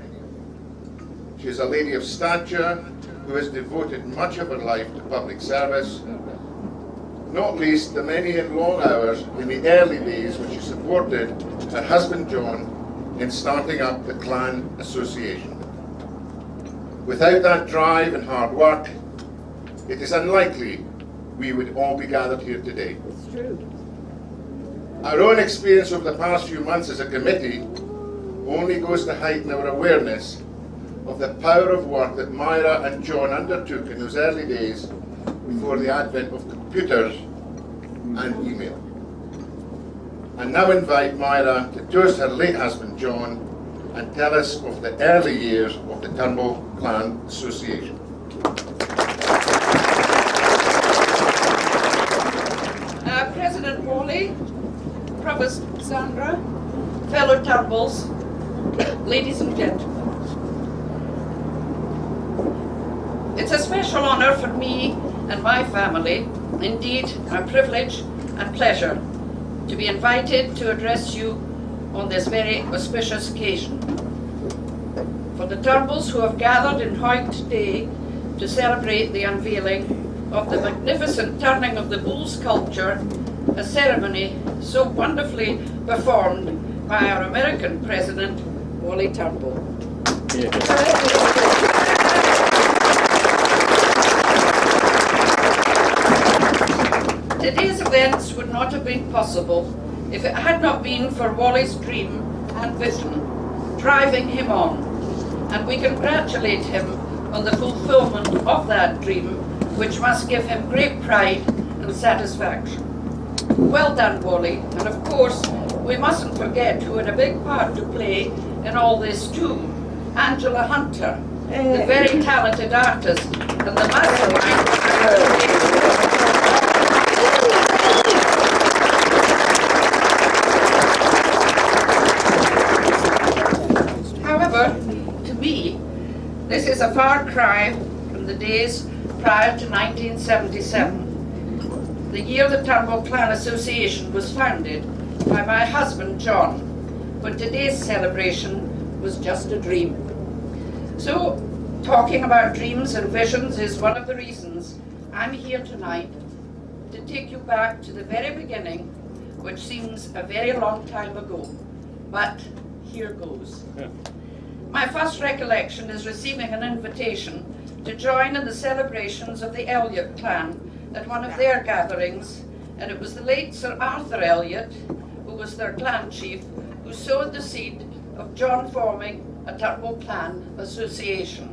S5: She is a lady of stature who has devoted much of her life to public service, not least the many and long hours in the early days when she supported her husband John in starting up the Clan Association. Without that drive and hard work, it is unlikely we would all be gathered here today.
S4: It's true.
S5: Our own experience over the past few months as a committee only goes to heighten our awareness of the power of work that Myra and John undertook in those early days before the advent of computers and email. I now invite Myra to toast her late husband John and tell us of the early years of the Turnbull Clan Association.
S11: President Wally, Provost Sandra, fellow Turnbulls, ladies and gentlemen. It's a special honour for me and my family, indeed a privilege and pleasure, to be invited to address you on this very auspicious occasion. For the Turnbulls who have gathered in Hawick today to celebrate the unveiling of the magnificent turning of the bull sculpture, a ceremony so wonderfully performed by our American President, Wally Turnbull. Today's events would not have been possible if it had not been for Wally's dream and vision driving him on, and we congratulate him on the fulfilment of that dream, which must give him great pride and satisfaction. Well done, Wally, and of course we mustn't forget who had a big part to play in all this too, Angela Hunter, the very talented artist and the mastermind. However, to me, this is a far cry from the days prior to 1977, the year the Turnbull Clan Association was founded by my husband John, when today's celebration was just a dream. So, talking about dreams and visions is one of the reasons I'm here tonight to take you back to the very beginning, which seems a very long time ago, but here goes. Yeah. My first recollection is receiving an invitation to join in the celebrations of the Elliot clan at one of their gatherings, and it was the late Sir Arthur Elliot, who was their clan chief, who sowed the seed of John forming a Turnbull Clan Association.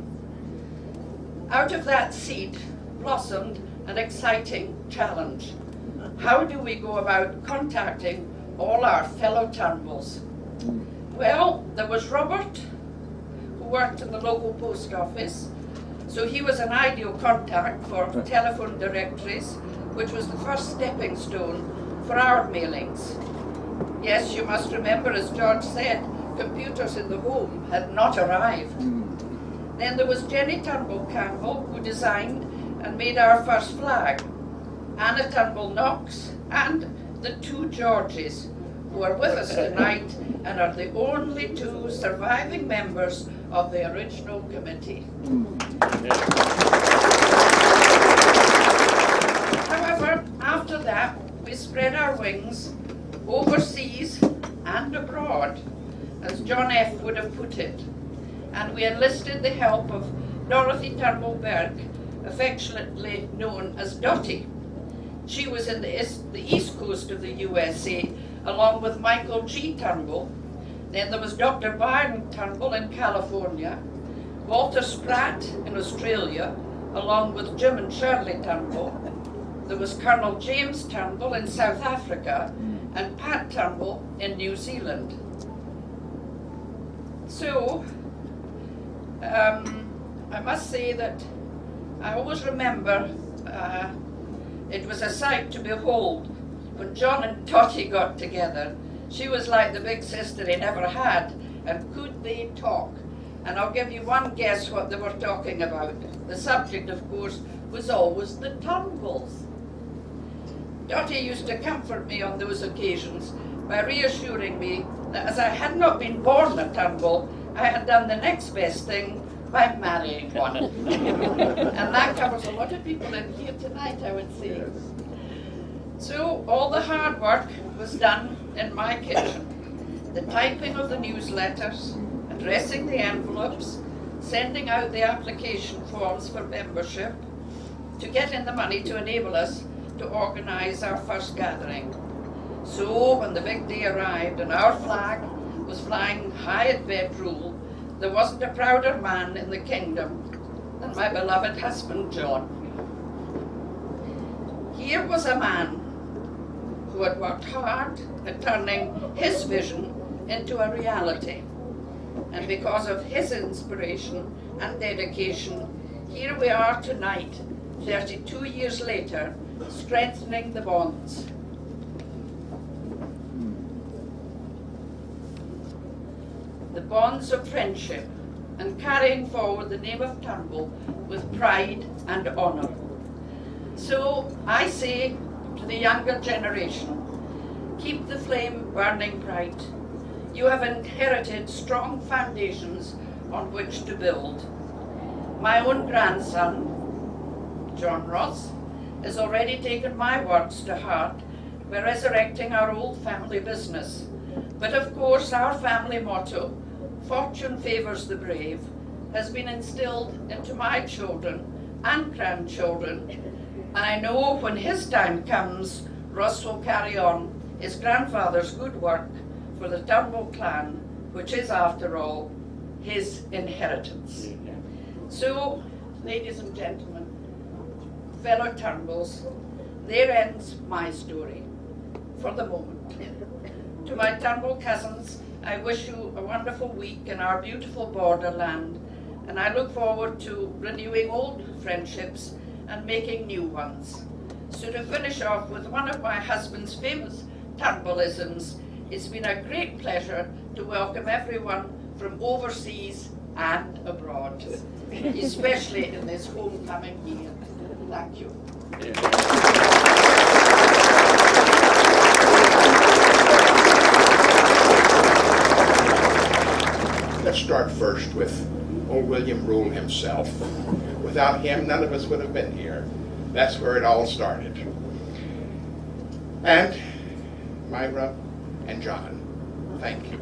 S11: Out of that seed blossomed an exciting challenge. How do we go about contacting all our fellow Turnbulls? Well, there was Robert, who worked in the local post office, so he was an ideal contact for telephone directories, which was the first stepping stone for our mailings. Yes, you must remember, as George said, computers in the home had not arrived. Then there was Jenny Turnbull Campbell, who designed and made our first flag, Anna Turnbull Knox, and the two Georges, who are with us tonight and are the only two surviving members of the original committee. However, after that, we spread our wings overseas and abroad, as John F. would have put it, and we enlisted the help of Dorothy Turnbull Burke, affectionately known as Dottie. She was in the east coast of the USA, along with Michael G. Turnbull. Then there was Dr. Byron Turnbull in California, Walter Spratt in Australia, along with Jim and Shirley Turnbull. There was Colonel James Turnbull in South Africa, and Pat Turnbull in New Zealand. So, I must say that I always remember it was a sight to behold when John and Tottie got together. She was like the big sister he never had, and could they talk? And I'll give you one guess what they were talking about. The subject, of course, was always the Turnbulls. Dottie used to comfort me on those occasions by reassuring me that as I had not been born a Turnbull, I had done the next best thing by marrying one. And that covers a lot of people in here tonight, I would say. So all the hard work was done in my kitchen. The typing of the newsletters, addressing the envelopes, sending out the application forms for membership, to get in the money to enable us to organise our first gathering. So when the big day arrived and our flag was flying high at bedroll, there wasn't a prouder man in the kingdom than my beloved husband John. Here was a man who had worked hard at turning his vision into a reality. And because of his inspiration and dedication, here we are tonight, 32 years later, strengthening the bonds. The bonds of friendship, and carrying forward the name of Turnbull with pride and honour. So I say to the younger generation, keep the flame burning bright. You have inherited strong foundations on which to build. My own grandson, John Ross, has already taken my words to heart by resurrecting our old family business. But of course our family motto, fortune favours the brave, has been instilled into my children and grandchildren. And I know when his time comes, Ross will carry on his grandfather's good work for the Turnbull clan, which is, after all, his inheritance. So, ladies and gentlemen, fellow Turnbulls, there ends my story, for the moment. To my Turnbull cousins, I wish you a wonderful week in our beautiful borderland, and I look forward to renewing old friendships and making new ones. So to finish off with one of my husband's famous Turnbullisms, it's been a great pleasure to welcome everyone from overseas and abroad, especially in this homecoming year. Thank you.
S5: Let's start first with old William Rule himself. Without him, none of us would have been here. That's where it all started. And Myra and John, thank you.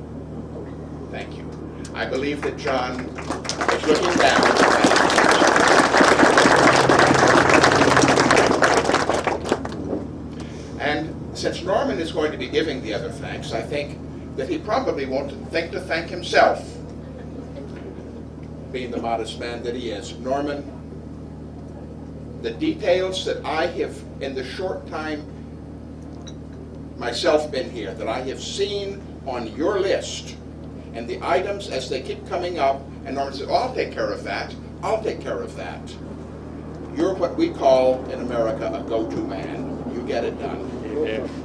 S5: Thank you. I believe that John is looking down. And since Norman is going to be giving the other thanks, I think that he probably won't think to thank himself, being the modest man that he is. Norman, the details that I have, in the short time myself been here, that I have seen on your list, and the items as they keep coming up, and Norman said, oh, I'll take care of that, I'll take care of that. You're what we call in America a go-to man. You get it done.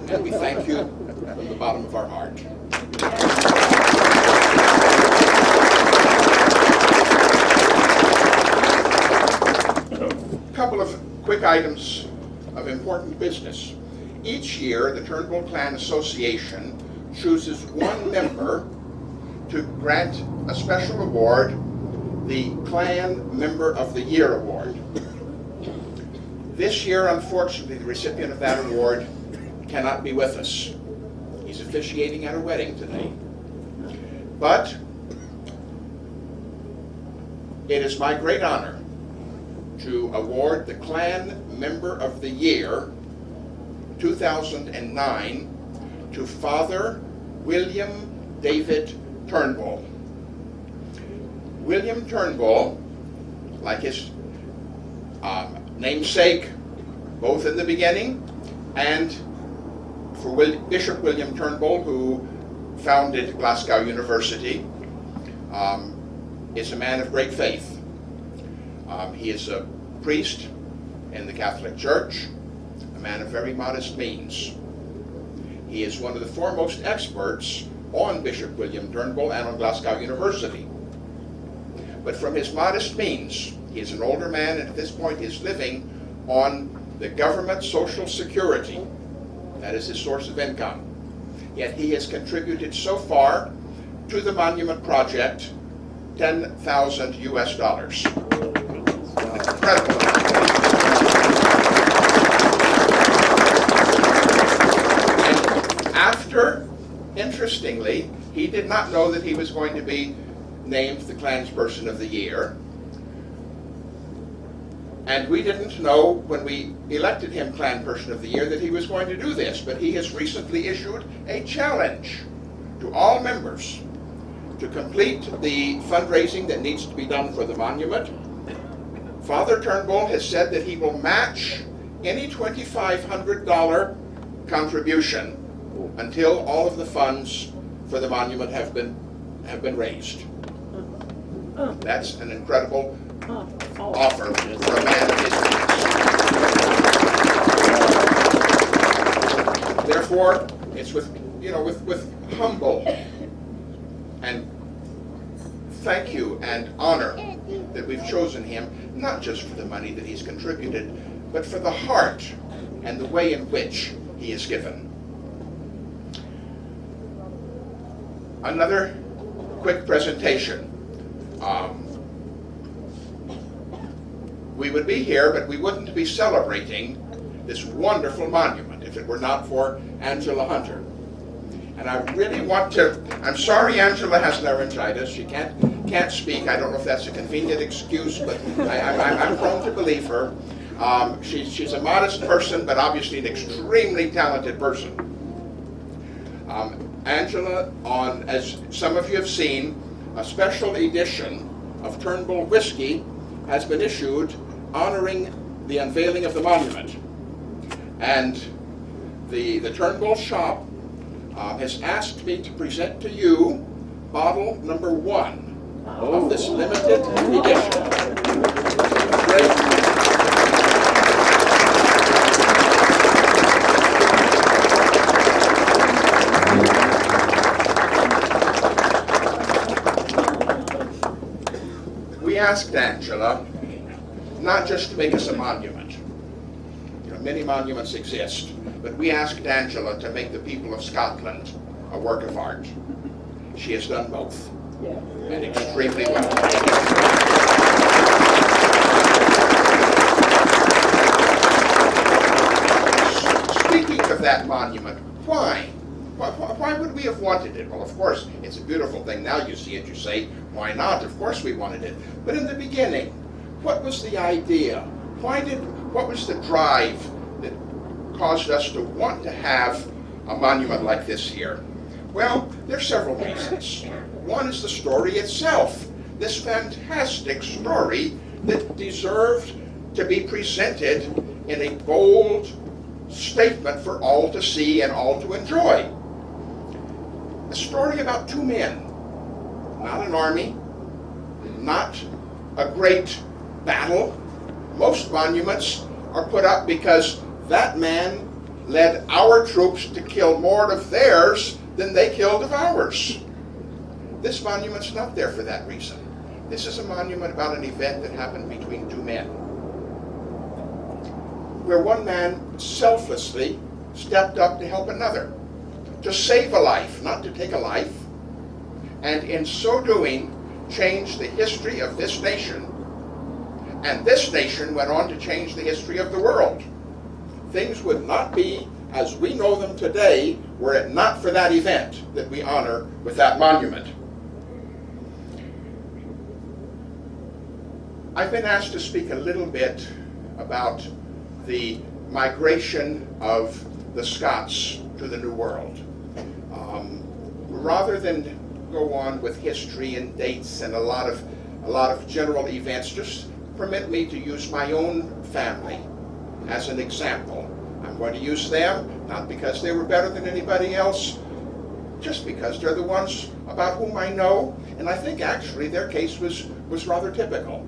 S5: And we thank you from the bottom of our heart. A couple of quick items of important business. Each year, the Turnbull Clan Association chooses one member to grant a special award, the Clan Member of the Year Award. This year, unfortunately, the recipient of that award cannot be with us. He's officiating at a wedding today. But it is my great honor to award the Clan Member of the Year 2009 to Father William David Turnbull. William Turnbull, like his namesake, both in the beginning, and for Bishop William Turnbull, who founded Glasgow University, is a man of great faith. He is a priest in the Catholic Church, a man of very modest means. He is one of the foremost experts on Bishop William Turnbull and on Glasgow University. But from his modest means, he is an older man and at this point is living on the government social security. That is his source of income. Yet he has contributed so far to the monument project $10,000 US. Incredible. And after, interestingly, he did not know that he was going to be named the Clansperson of the Year. And we didn't know when we elected him Clanperson of the Year that he was going to do this, but he has recently issued a challenge to all members to complete the fundraising that needs to be done for the monument. Father Turnbull has said that he will match any $2,500 contribution until all of the funds for the monument have been raised. That's an incredible offer for a man of his means. Therefore, it's with humble and thank you and honor that we've chosen him, not just for the money that he's contributed, but for the heart and the way in which he is given. Another quick presentation. We would be here, but we wouldn't be celebrating this wonderful monument if it were not for Angela Hunter. And I really want to, I'm sorry Angela has laryngitis. She can't speak. I don't know if that's a convenient excuse, but I'm prone to believe her. She's a modest person, but obviously an extremely talented person. Angela, as some of you have seen, a special edition of Turnbull whiskey has been issued honoring the unveiling of the monument. And the Turnbull shop has asked me to present to you bottle number 1 of this limited edition. We asked Angela not just to make us a monument. Many monuments exist, but we asked Angela to make the people of Scotland a work of art. She has done both, and extremely well. Speaking of that monument, why? Why would we have wanted it? Well, of course, it's a beautiful thing. Now you see it, you say, why not? Of course we wanted it. But in the beginning, what was the idea? What was the drive that caused us to want to have a monument like this here? Well, there's several reasons. One is the story itself. This fantastic story that deserved to be presented in a bold statement for all to see and all to enjoy. A story about two men, not an army, not a great battle. Most monuments are put up because that man led our troops to kill more of theirs than they killed of ours. This monument's not there for that reason. This is a monument about an event that happened between two men, where one man selflessly stepped up to help another, to save a life, not to take a life, and in so doing, changed the history of this nation. And this nation went on to change the history of the world. Things would not be as we know them today were it not for that event that we honor with that monument. I've been asked to speak a little bit about the migration of the Scots to the New World. Rather than go on with history and dates and a lot of general events, just permit me to use my own family as an example. I'm going to use them, not because they were better than anybody else,
S12: just because they're the ones about whom I know, and I think actually their case was rather typical.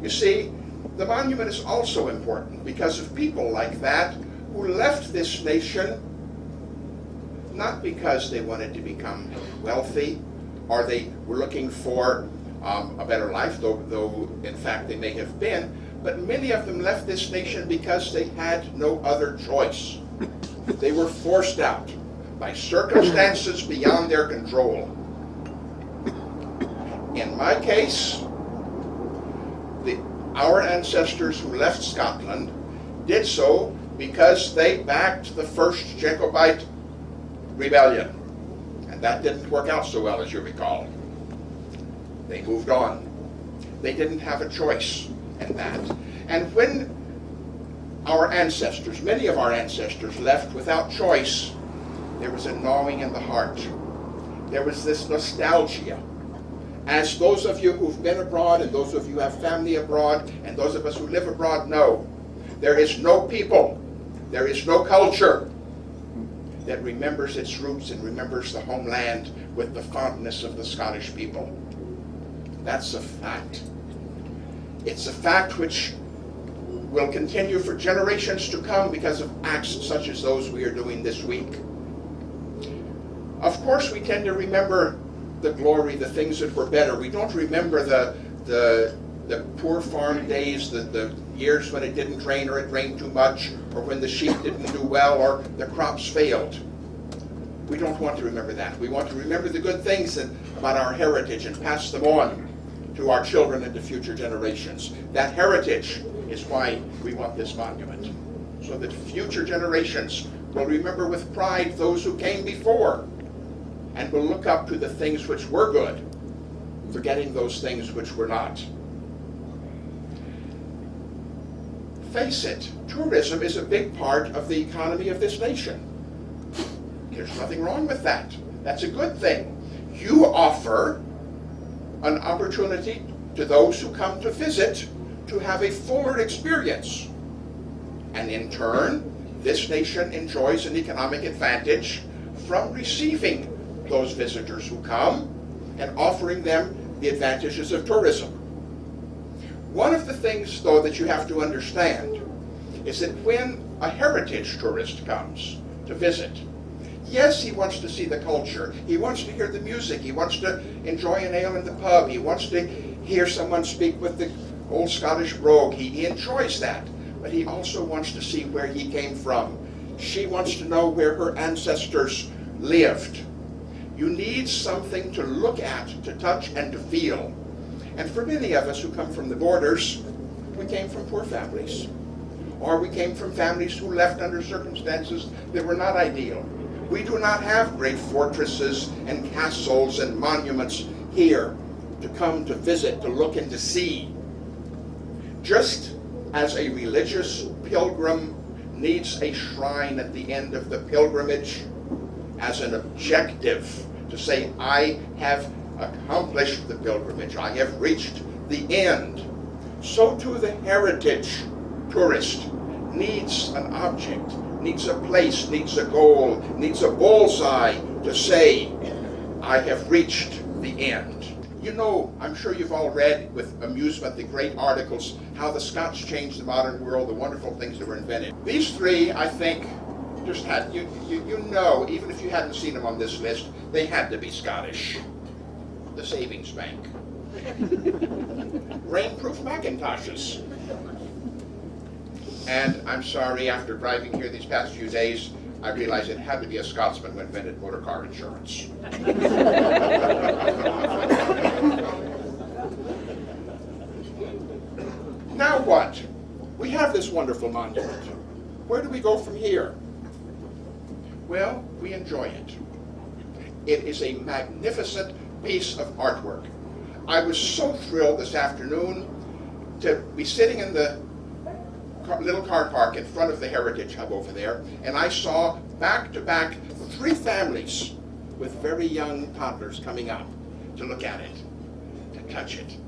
S12: You see, the monument is also important because of people like that who left this nation not because they wanted to become wealthy or they were looking for a better life, though in fact they may have been, but many of them left this nation because they had no other choice. They were forced out by circumstances beyond their control. In my case, our ancestors who left Scotland did so because they backed the first Jacobite rebellion. And that didn't work out so well, as you recall. They moved on. They didn't have a choice in that. And when our ancestors, many of our ancestors, left without choice, there was a gnawing in the heart. There was this nostalgia. As those of you who've been abroad, and those of you who have family abroad, and those of us who live abroad know, there is no people, there is no culture that remembers its roots and remembers the homeland with the fondness of the Scottish people. That's a fact. It's a fact which will continue for generations to come because of acts such as those we are doing this week. Of course, we tend to remember the glory, the things that were better. We don't remember the poor farm days, the years when it didn't rain or it rained too much, or when the sheep didn't do well or the crops failed. We don't want to remember that. We want to remember the good things about our heritage and pass them on to our children and to future generations. That heritage is why we want this monument, so that future generations will remember with pride those who came before and will look up to the things which were good, forgetting those things which were not. Face it, tourism is a big part of the economy of this nation. There's nothing wrong with that. That's a good thing. You offer an opportunity to those who come to visit to have a fuller experience. And in turn, this nation enjoys an economic advantage from receiving those visitors who come and offering them the advantages of tourism. One of the things, though, that you have to understand is that when a heritage tourist comes to visit, yes, he wants to see the culture, he wants to hear the music, he wants to enjoy an ale in the pub, he wants to hear someone speak with the old Scottish brogue, he enjoys that, but he also wants to see where he came from. She wants to know where her ancestors lived. You need something to look at, to touch, and to feel. And for many of us who come from the borders, we came from poor families. Or we came from families who left under circumstances that were not ideal. We do not have great fortresses and castles and monuments here to come to visit, to look and to see. Just as a religious pilgrim needs a shrine at the end of the pilgrimage as an objective to say, I have accomplished the pilgrimage, I have reached the end, so too the heritage tourist needs an object, needs a place, needs a goal, needs a bullseye to say, I have reached the end. You know, I'm sure you've all read with amusement the great articles, how the Scots changed the modern world, the wonderful things that were invented. These three, I think, just had, you know, even if you hadn't seen them on this list, they had to be Scottish. The savings bank. Rainproof Macintoshes. And I'm sorry, after driving here these past few days, I realized it had to be a Scotsman who invented motor car insurance. Now what? We have this wonderful monument. Where do we go from here? Well, we enjoy it. It is a magnificent piece of artwork. I was so thrilled this afternoon to be sitting in the little car park in front of the Heritage Hub over there, and I saw back-to-back 3 families with very young toddlers coming up to look at it, to touch it.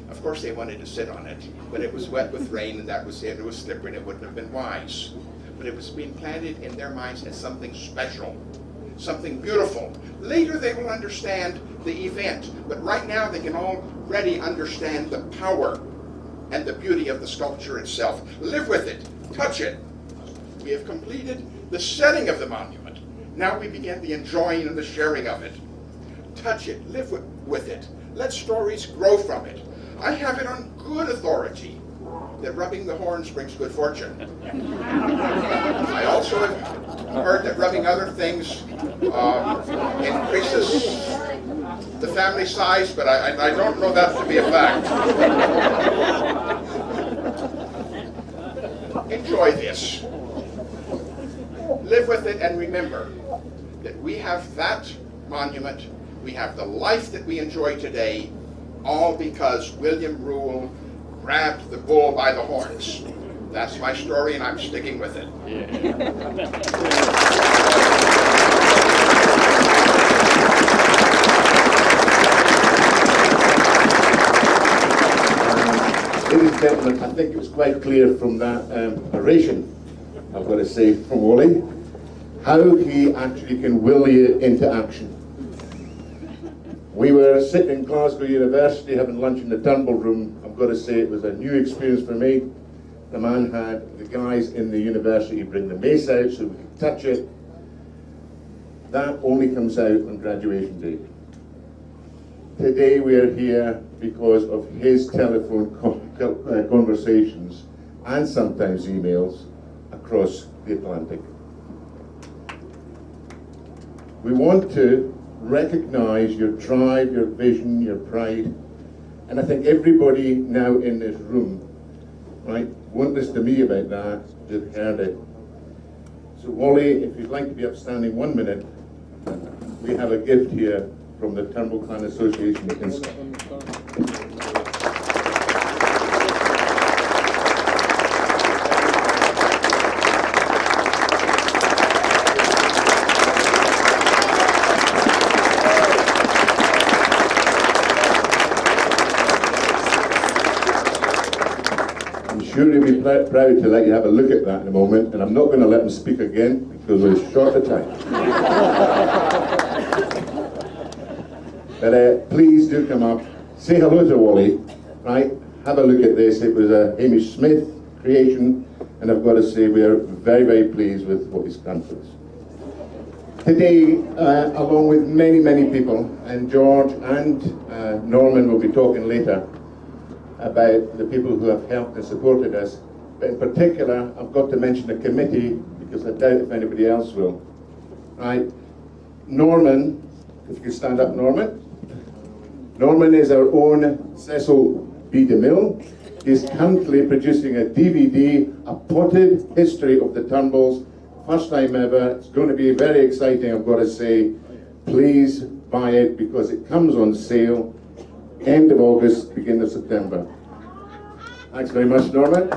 S12: Of course they wanted to sit on it, but it was wet with rain and that was it. It was slippery and it wouldn't have been wise. but it was being planted in their minds as something special, something beautiful. Later they will understand the event, but right now they can already understand the power and the beauty of the sculpture itself. Live with it, touch it. We have completed the setting of the monument. Now we begin the enjoying and the sharing of it. Touch it, live with it. Let stories grow from it. I have it on good authority that rubbing the horns brings good fortune. I also have heard that rubbing other things increases the family size, but I don't know that to be a fact. Enjoy this. Live with it and remember that we have that monument, we have the life that we enjoy today, all because William Rule grabbed the bull by the horns. That's my story and I'm sticking with it.
S5: Ladies and gentlemen, I think it was quite clear from that oration, I've got to say, from Wally, how he actually can will you into action. We were sitting in Glasgow University having lunch in the Turnbull room. I've got to say it was a new experience for me. The man had the guys in the university bring the mace out so we could touch it. That only comes out on graduation day. Today we are here because of his telephone conversations and sometimes emails across the Atlantic. We want to recognize your drive, your vision, your pride, and I think everybody now in this room, right, won't listen to me about that, they've heard it. So Wally, if you'd like to be upstanding 1 minute, we have a gift here from the Turnbull Clan Association in Scotland. Sure, he'll be proud to let you have a look at that in a moment, and I'm not going to let him speak again because we're short of time. But please do come up, say hello to Wally, right? Have a look at this. It was a Hamish Smith creation, and I've got to say we are very, very pleased with what he's done for us. Today, along with many, many people, and George and Norman will be talking later about the people who have helped and supported us. But in particular, I've got to mention a committee because I doubt if anybody else will. Right? Norman, if you could stand up, Norman. Norman is our own Cecil B. DeMille. He's currently producing a DVD, a potted history of the Turnbulls. First time ever. It's going to be very exciting, I've got to say. Please buy it because it comes on sale end of August, beginning of September. Thanks very much, Norman.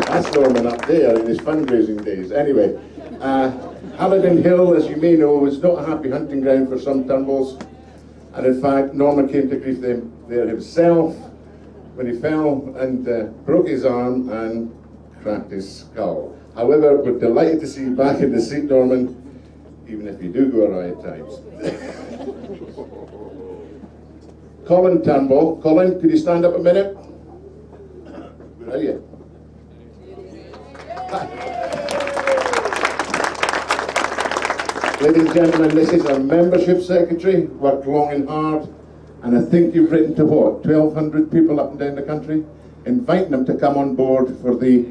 S5: That's Norman up there in his fundraising days. Anyway, Halidon Hill, as you may know, is not a happy hunting ground for some Turnbulls. And in fact, Norman came to grief there himself when he fell and broke his arm and cracked his skull. However, we're delighted to see you back in the seat, Norman, even if you do go awry at times. Colin Turnbull. Colin, could you stand up a minute? Where are you? Ladies and gentlemen, this is our membership secretary, worked long and hard, and I think you've written to what, 1,200 people up and down the country, inviting them to come on board for the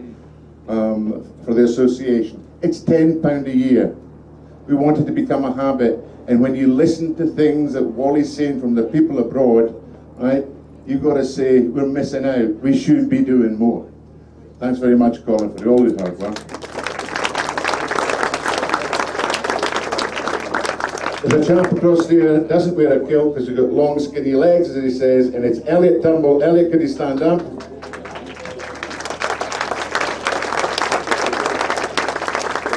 S5: association. It's £10 a year. We want it to become a habit, and when you listen to things that Wally's saying from the people abroad, right, you've got to say, we're missing out, we should be doing more. Thanks very much, Colin, for all your hard work. There's a chap across there that doesn't wear a kilt because he's got long skinny legs, as he says, and it's Elliot Turnbull. Elliot, could you stand up?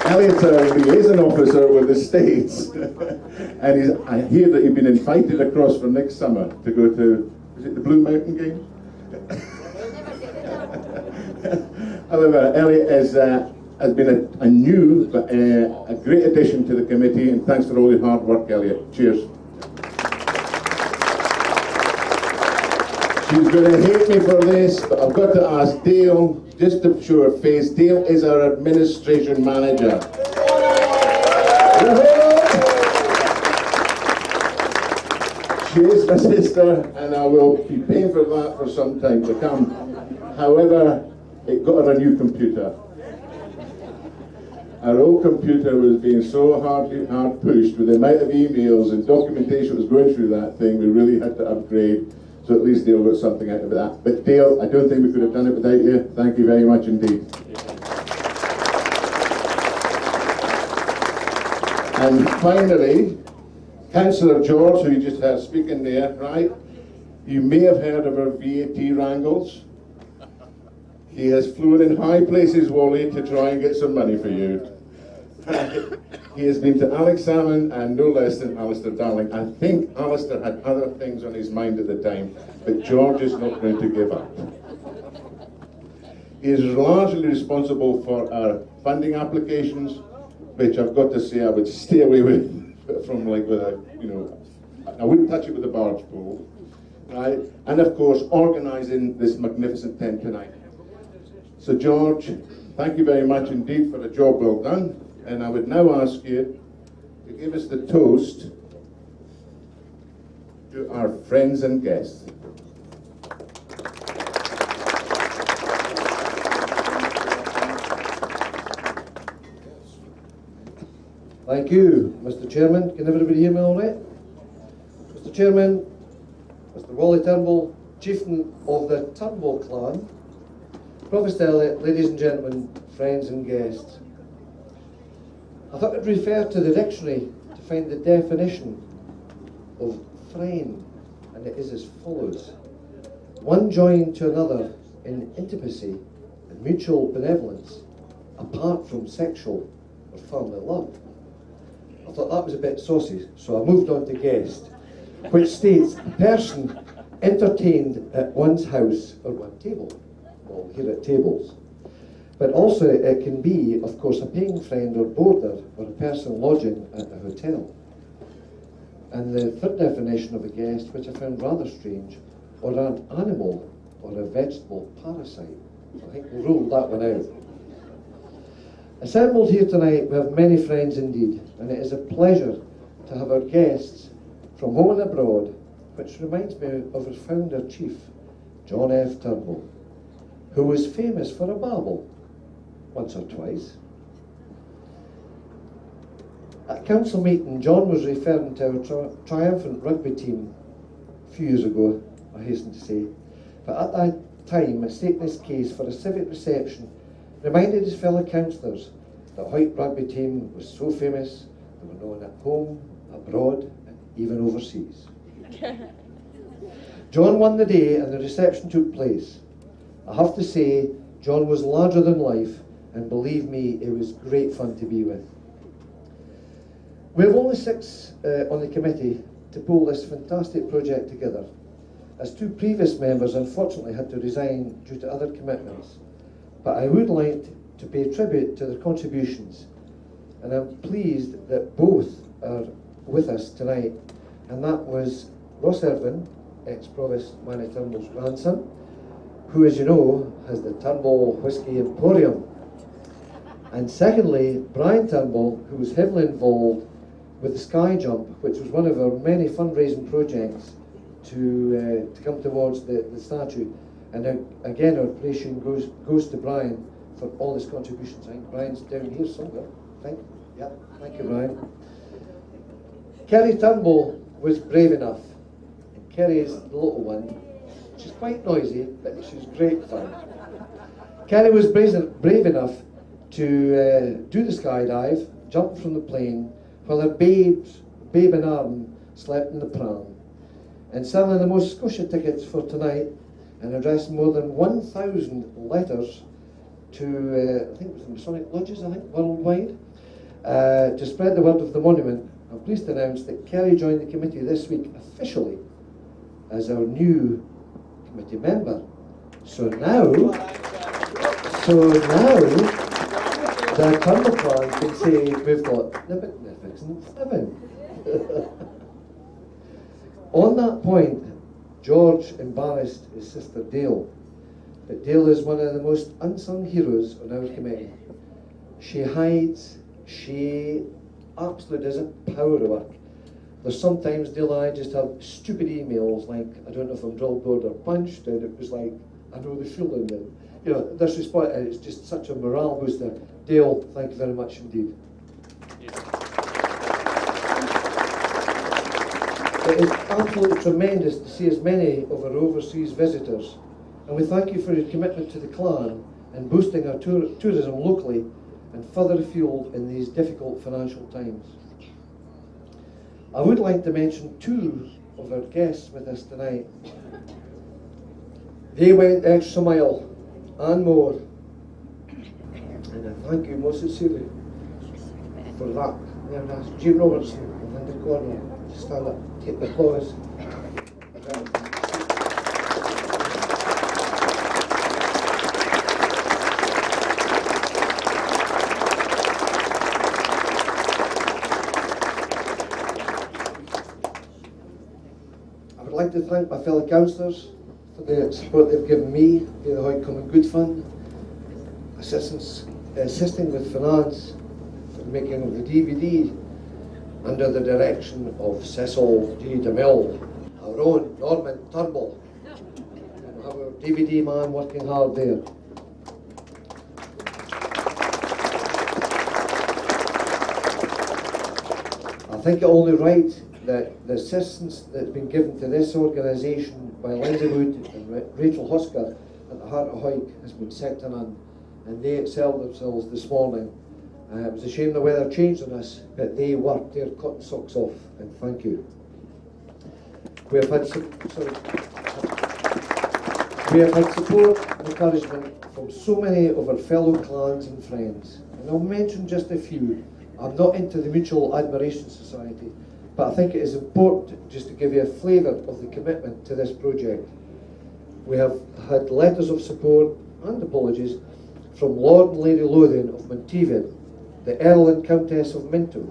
S5: Elliot's a liaison officer with the States, and I hear that you've been invited across for next summer to go to, is it the Blue Mountain Games? However, Elliot has been a new, but a great addition to the committee, and thanks for all your hard work, Elliot. Cheers. She's going to hate me for this, but I've got to ask Dale, just to show her face. Dale is our administration manager. She is my sister, and I will be paying for that for some time to come. However, it got her a new computer. Our old computer was being so hard pushed with the amount of emails and documentation that was going through that thing. We really had to upgrade. So at least Dale got something out of that. But Dale, I don't think we could have done it without you. Thank you very much indeed. And finally, Councillor George, who you just heard speaking there, right? You may have heard of our VAT wrangles. He has flown in high places, Wally, to try and get some money for you. He has been to Alex Salmon and no less than Alistair Darling. I think Alistair had other things on his mind at the time, but George is not going to give up. He is largely responsible for our funding applications, which I've got to say I would stay away from, like with a, you know, I wouldn't touch it with a barge pole, right? And of course, organising this magnificent tent tonight. So George, thank you very much indeed for a job well done. And I would now ask you to give us the toast to our friends and guests.
S13: Thank you, Mr. Chairman. Can everybody hear me all right? Mr. Chairman, Mr. Wally Turnbull, chieftain of the Turnbull clan, Provost Elliot, ladies and gentlemen, friends and guests. I thought I'd refer to the dictionary to find the definition of friend, and it is as follows. One joined to another in intimacy and mutual benevolence, apart from sexual or family love. I thought that was a bit saucy, so I moved on to guest, which states a person entertained at one's house or one table. Well, here at tables. But also it can be, of course, a paying friend or boarder or a person lodging at a hotel. And the third definition of a guest, which I found rather strange, or an animal or a vegetable parasite. I think we'll rule that one out. Assembled here tonight, we have many friends indeed, and it is a pleasure to have our guests from home and abroad, which reminds me of our founder chief, John F. Turnbull, who was famous for a babble, once or twice. At council meeting, John was referring to our triumphant rugby team a few years ago, I hasten to say, but at that time, stating his case for a civic reception, reminded his fellow councillors that the White rugby team was so famous, they were known at home, abroad, and even overseas. John won the day and the reception took place. I have to say, John was larger than life, and believe me, it was great fun to be with. We have only 6 on the committee to pull this fantastic project together, as 2 previous members unfortunately had to resign due to other commitments. But I would like to pay tribute to their contributions, and I'm pleased that both are with us tonight, and that was Ross Irvin, ex-Provost Manny Turnbull's grandson, who, as you know, has the Turnbull Whisky Emporium. And secondly, Brian Turnbull, who was heavily involved with the Sky Jump, which was one of our many fundraising projects to come towards the statue. And again, our appreciation goes to Brian for all his contributions. I think Brian's down here somewhere. Thank you, Brian. Kerry Turnbull was brave enough. And Kerry is the little one. She's quite noisy, but she's great fun. Kerry was brave enough to do the skydive, jump from the plane, while her babe in arm slept in the pram, and selling the most Scotia tickets for tonight, and addressed more than 1,000 letters to, I think it was the Masonic Lodges, worldwide, to spread the word of the monument. I'm pleased to announce that Kerry joined the committee this week officially as our new committee member. So now So now, the Turnbull clan can say we've got magnificent living. On that point, George embarrassed his sister Dale, but Dale is one of the most unsung heroes on our committee. She hides, she absolutely doesn't power work. There's sometimes Dale and I just have stupid emails like, I don't know if I'm drilled, bored or punched, and it was like, I know the feeling, and you know, this response, it's just such a morale booster. Dale, thank you very much indeed. It is absolutely tremendous to see as many of our overseas visitors, and we thank you for your commitment to the clan and boosting our tourism locally and further afield in these difficult financial times. I would like to mention two of our guests with us tonight. They went the extra mile and more, and I thank you most sincerely for that. I'm going to ask Jim Robertson and Linda Cornwell to stand up, take the applause. I would like to thank my fellow councillors for the support they've given me via the Hoy Common Good Fund, assisting with finance for the making of the DVD under the direction of Cecil G. DeMille, our own Norman Turnbull, and our DVD man working hard there. I think it only right that the assistance that's been given to this organisation by Lindsay Wood and Rachel Husker at the Heart of Hoyk has been second to none, and they excelled themselves this morning. It was a shame the weather changed on us, but they worked their cotton socks off, and thank you. We have had support and encouragement from so many of our fellow clans and friends, and I'll mention just a few. I'm not into the Mutual Admiration Society, but I think it is important just to give you a flavour of the commitment to this project. We have had letters of support and apologies from Lord and Lady Lothian of Montevid, the Earl and Countess of Minto,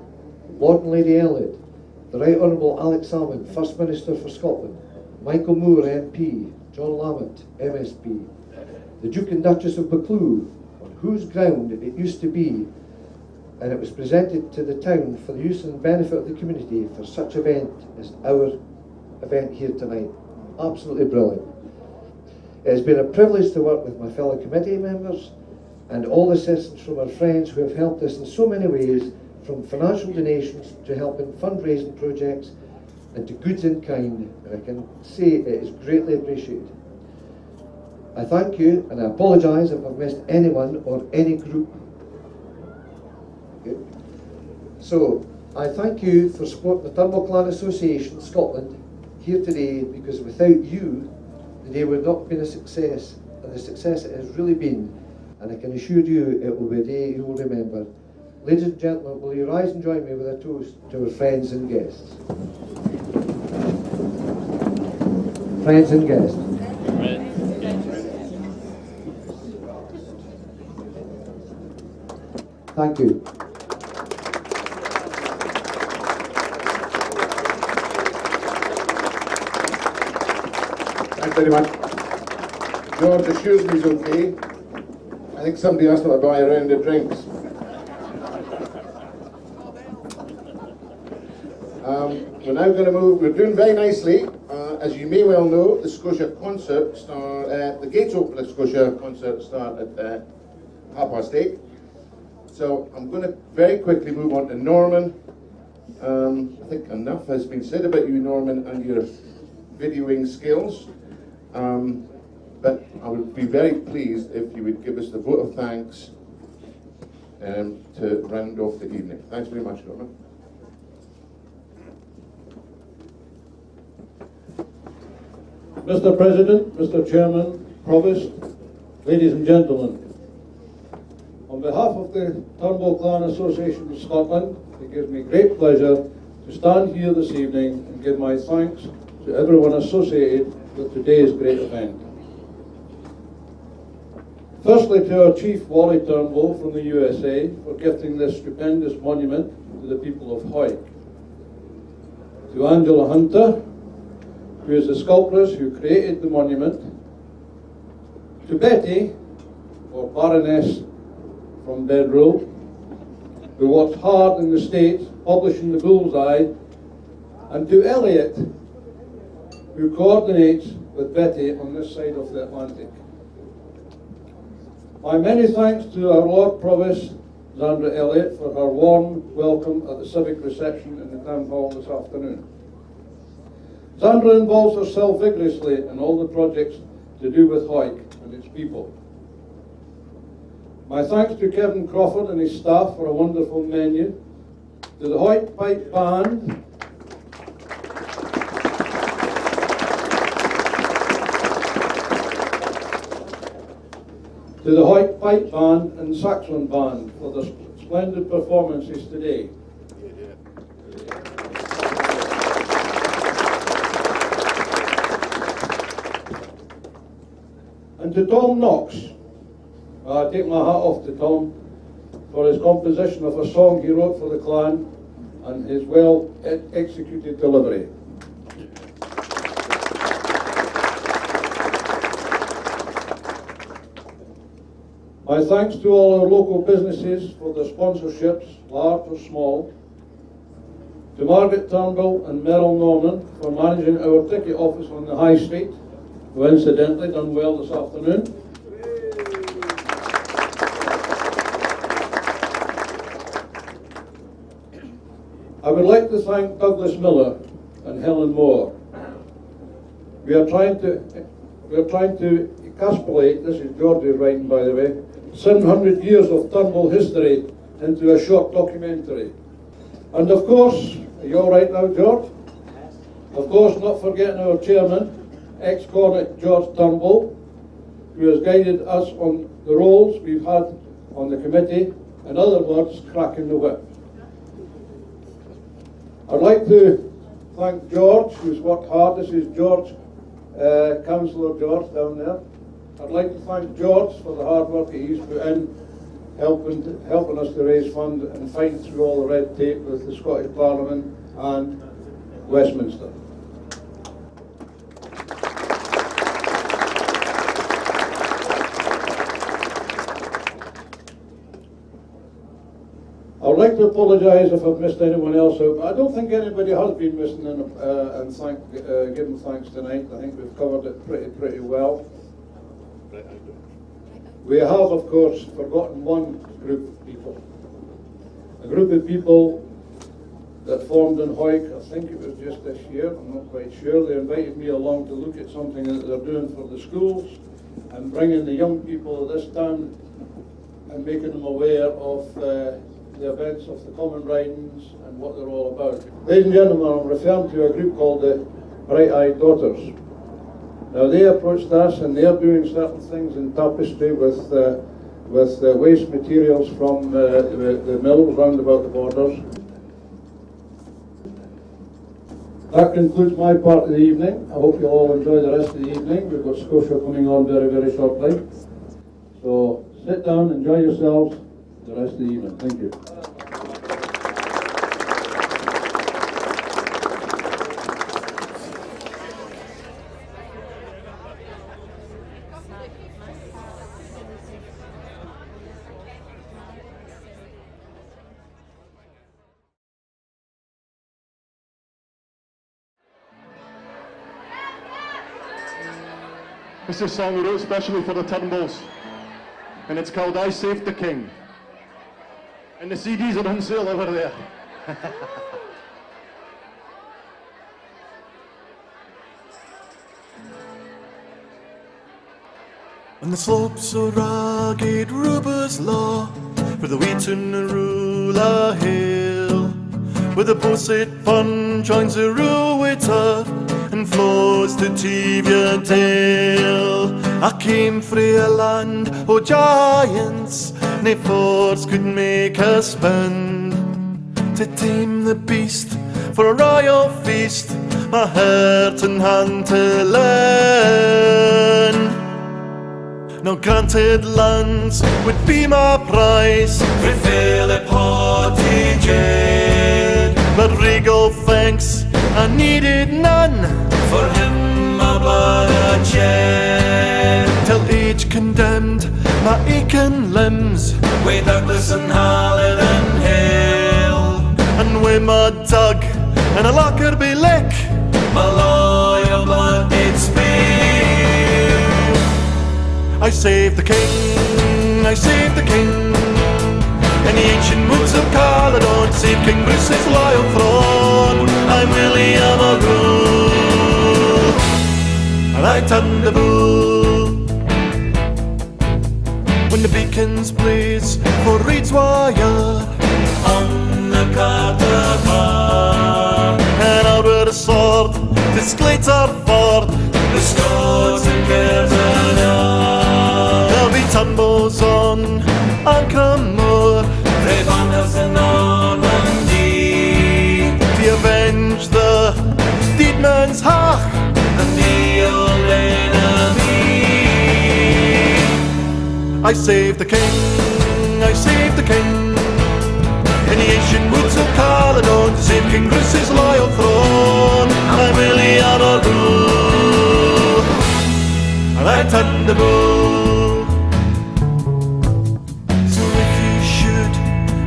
S13: Lord and Lady Elliot, the Right Honourable Alex Salmon, First Minister for Scotland, Michael Moore MP, John Lamont MSP, the Duke and Duchess of Buccleuch, on whose ground it used to be, and it was presented to the town for the use and benefit of the community for such event as our event here tonight. Absolutely brilliant. It has been a privilege to work with my fellow committee members and all the citizens from our friends who have helped us in so many ways, from financial donations to helping fundraising projects and to goods in kind, and I can say it is greatly appreciated. I thank you, and I apologise if I've missed anyone or any group. Okay. So, I thank you for supporting the Turnbull Clan Association Scotland here today, because without you, the day would not have been a success, and the success it has really been, and I can assure you it will be a day you will remember. Ladies and gentlemen, will you rise and join me with a toast to our friends and guests? Friends and guests. Thank you.
S5: Thanks very much. George assures me he's okay. I think somebody asked him to buy a round of drinks. We're now going to move. We're doing very nicely. As you may well know, the Scotia concert the gates open at Scotia concert start at 8:30. So I'm going to very quickly move on to Norman. I think enough has been said about you, Norman, and your videoing skills. But I would be very pleased if you would give us the vote of thanks to round off the evening. Thanks very much, Norman.
S10: Mr. President, Mr. Chairman, Provost, ladies and gentlemen, on behalf of the Turnbull Clan Association of Scotland, it gives me great pleasure to stand here this evening and give my thanks to everyone associated with today's great event. Firstly, to our Chief Wally Turnbull from the USA for gifting this stupendous monument to the people of Hawick. To Angela Hunter, who is the sculptress who created the monument. To Betty, or Baroness from Bedrow, who worked hard in the States publishing the Bullseye, and to Elliot, who coordinates with Betty on this side of the Atlantic. My many thanks to our Lord Provost, Zandra Elliott, for her warm welcome at the civic reception in the Town Hall this afternoon. Zandra involves herself vigorously in all the projects to do with Hawick and its people. My thanks to Kevin Crawford and his staff for a wonderful menu, to the Hawick Pipe Band, to the Hawick Pipe Band and Saxon Band for their splendid performances today. And to Tom Knox, I take my hat off to Tom for his composition of a song he wrote for the clan and his well executed delivery. My thanks to all our local businesses for their sponsorships, large or small. To Margaret Turnbull and Merrill Norman for managing our ticket office on the High Street, who incidentally done well this afternoon. I would like to thank Douglas Miller and Helen Moore. We are trying to encapsulate, this is George's writing by the way, 700 years of Turnbull history into a short documentary. And of course, are you all right now, George? Of course, not forgetting our chairman, ex-Cornet George Turnbull, who has guided us on the roles we've had on the committee, in other words, cracking the whip. I'd like to thank George, who's worked hard. This is George, Councillor George down there. I'd like to thank George for the hard work that he's put in, helping us to raise funds and fight through all the red tape with the Scottish Parliament and Westminster. I would like to apologise if I've missed anyone else out, but I don't think anybody has been missing and given thanks tonight. I think we've covered it pretty well. We have, of course, forgotten one group of people. A group of people that formed in Hawick, I think it was just this year, I'm not quite sure. They invited me along to look at something that they're doing for the schools and bringing the young people of this town and making them aware of the events of the common ridings and what they're all about. Ladies and gentlemen, I'm referring to a group called the Bright Eyed Daughters. Now they approached us and they're doing certain things in tapestry with waste materials from the mills round about the borders. That concludes my part of the evening. I hope you all enjoy the rest of the evening. We've got Scotia coming on very shortly. So sit down, enjoy yourselves the rest of the evening. Thank you.
S14: This is a song we wrote especially for the Turnbulls, and it's called I Saved the King. And the CDs are on sale over there.
S15: On the slopes of rugged Ruber's Law, where the Wheaton rule a hill, where the Boset Pond joins the Ruiter and flows to Teviotdale. I came frae a land o' giants, nae force could make us spend. To tame the beast for a royal feast, my heart and hand to lend. Now granted lands would be my prize
S16: Frae Philip Hottijed,
S15: but regal thanks I needed none.
S16: For him my blood I shed,
S15: till age condemned my aching limbs,
S16: wi' Douglas and Hallett and Hill,
S15: and wi' my dug and a Lockerbie lick,
S16: my loyal blood did spill.
S15: I saved the king, I saved the king, in the ancient woods of Caledon, saved King Bruce's loyal throne. I'm William O'Rourke, and I turned the bull. When the beacons blaze for Reed's Wire,
S16: on the Carter bar,
S15: and out with a sword to Sclater Ford,
S16: the Scots and Cairns and
S15: there'll be Turnbulls on Ancramore,
S16: frae Banhurst and Normandy,
S15: to avenge the Deedman's Hack
S16: and the old enemy.
S15: I saved the king, I saved the king, in the ancient woods of Caledon, to save King Bruce's loyal throne. I'm William O'Rourke, and I turned the bull. So if you should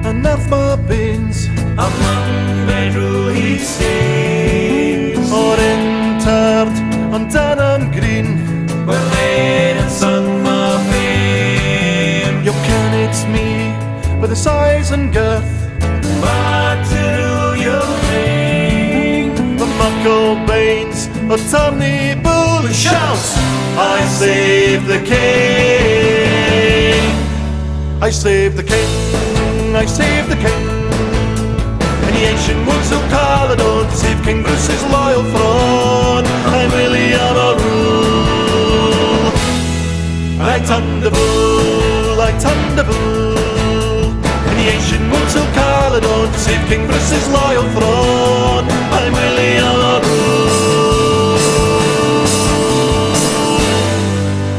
S15: unearth my banes
S16: among bedroom he stays,
S15: or interred on Denham Green,
S16: where laid and sung my fame,
S15: you can it's me with the size and girth,
S16: back to your ring,
S15: the muckle banes of Turnbull and shouts, I saved the king, I saved the king, I saved the king, in the ancient woods of Caledon, to save King Bruce's loyal throne. I'm William O'Rourke, and I turned the bull, I turned the bull, in the ancient woods of Caledon, to save King Bruce's loyal throne. I'm William O'Rourke,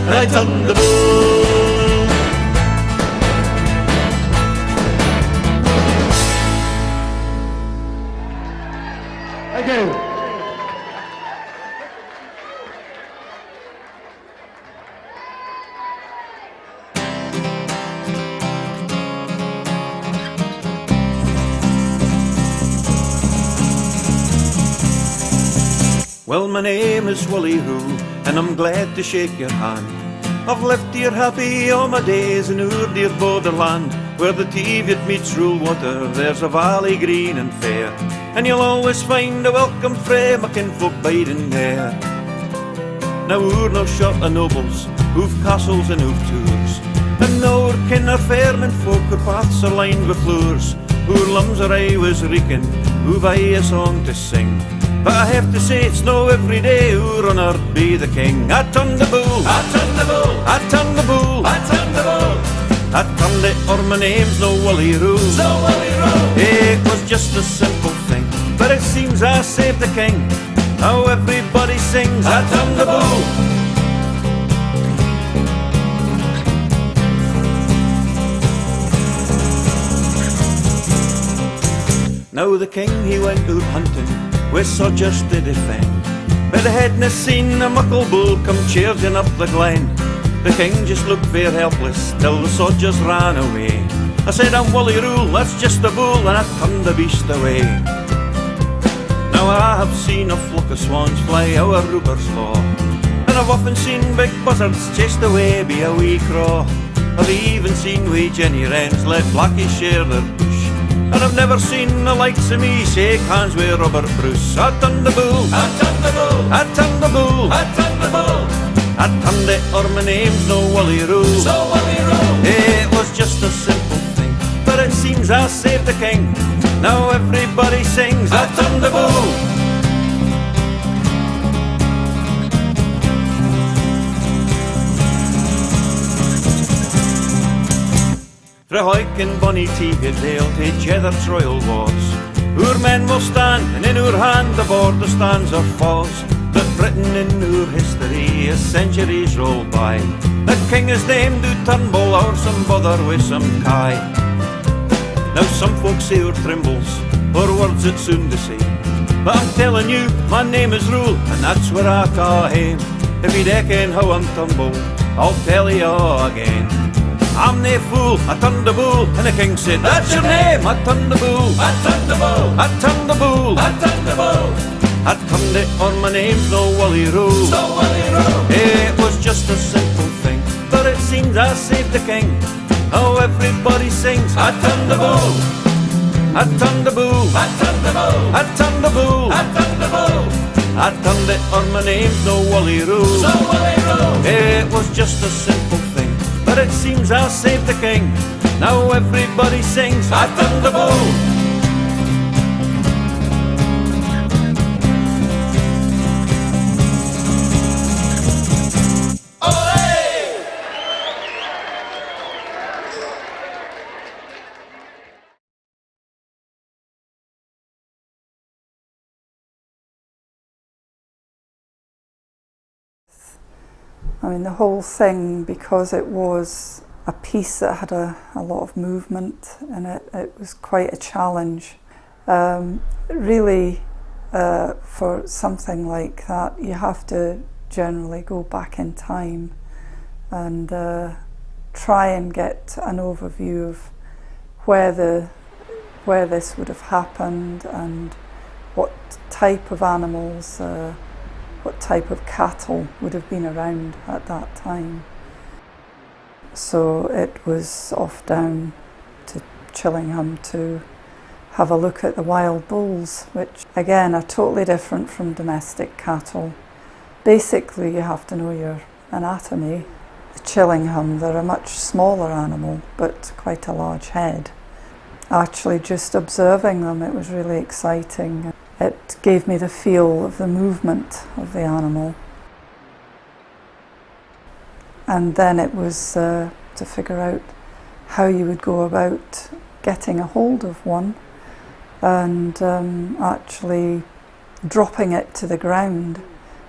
S15: and I turned the bull. Thank you.
S17: Well, my name is Willie Roo, and I'm glad to shake your hand. I've lived here happy all my days in our dear borderland, where the Teviot meets Rule Water, there's a valley green and fair, and you'll always find a welcome frae my kinfolk biding there. Now we're no short of nobles, who've castles and who've tours, and now our kin are fairmen folk, our paths are lined with lures, our limbs are aye was reeking, who've aye a song to sing. But I have to say it's no every day who'd on earth be the king. I turned the bull,
S16: I turned the bull,
S17: I turned the bull,
S16: I turned the bull,
S17: I turned it, or my name's no Willie Roo.
S16: So Willie Roo,
S17: it was just a simple thing, but it seems I saved the king. Now everybody sings, I turned the bull. Now the king he went out hunting with soldiers to defend, but I hadna seen a muckle bull come charging up the glen. The king just looked fair helpless till the soldiers ran away. I said, I'm Willie Rule, that's just a bull, and I turned the beast away. Now I have seen a flock of swans fly our Ruper's Law, and I've often seen big buzzards chased away by a wee craw. I've even seen wee Jenny wrens let blackies share their bush, and I've never seen the likes of me shake hands with Robert Bruce. I turned the bull,
S16: I turned the bull,
S17: I turned the bull,
S16: I turned the bull,
S17: I turned it, or my name's no Willie Roo.
S16: So Willie Roo,
S17: it was just a simple thing, but it seems I saved the king. Now everybody sings, I turned the bull. Frae Hawick and Bonnie Teviot Dale to Jether's royal wars, our men will stand, and in our hand the border stands or falls. The written in our history as centuries roll by. The king is named to Turnbull or some bother with some Kai. Now some folks say our Trimbles, or words that soon to say, but I'm telling you, my name is Rule, and that's where I ca' hame. If you reckon how I'm Turnbull, I'll tell you again. I'm nae fool, I turned the bull, and the king said, that's your name. I turned the bull, I turned the bull, I turned the bull, I turned the bull. I turned it on my name's no Wally Rule. No Wally Rule. It was just a simple thing, but it seems I saved the king. Now everybody sings, I turned the bull, I turned the bull, I turned the bull, I turned the bull, I turned the bull. I turned it on my name's no Wally Rule. No Wally Rule. It was just a simple thing, but it seems I saved the king. Now everybody sings, I turned the bull.
S18: I mean, the whole thing, because it was a piece that had a lot of movement in it, it was quite a challenge. Really, for something like that, you have to generally go back in time and try and get an overview of where this would have happened and what type of animals, what type of cattle would have been around at that time. So it was off down to Chillingham to have a look at the wild bulls, which again are totally different from domestic cattle. Basically you have to know your anatomy. The Chillingham, they're a much smaller animal but quite a large head. Actually just observing them, it was really exciting. It gave me the feel of the movement of the animal. And then it was to figure out how you would go about getting a hold of one and actually dropping it to the ground.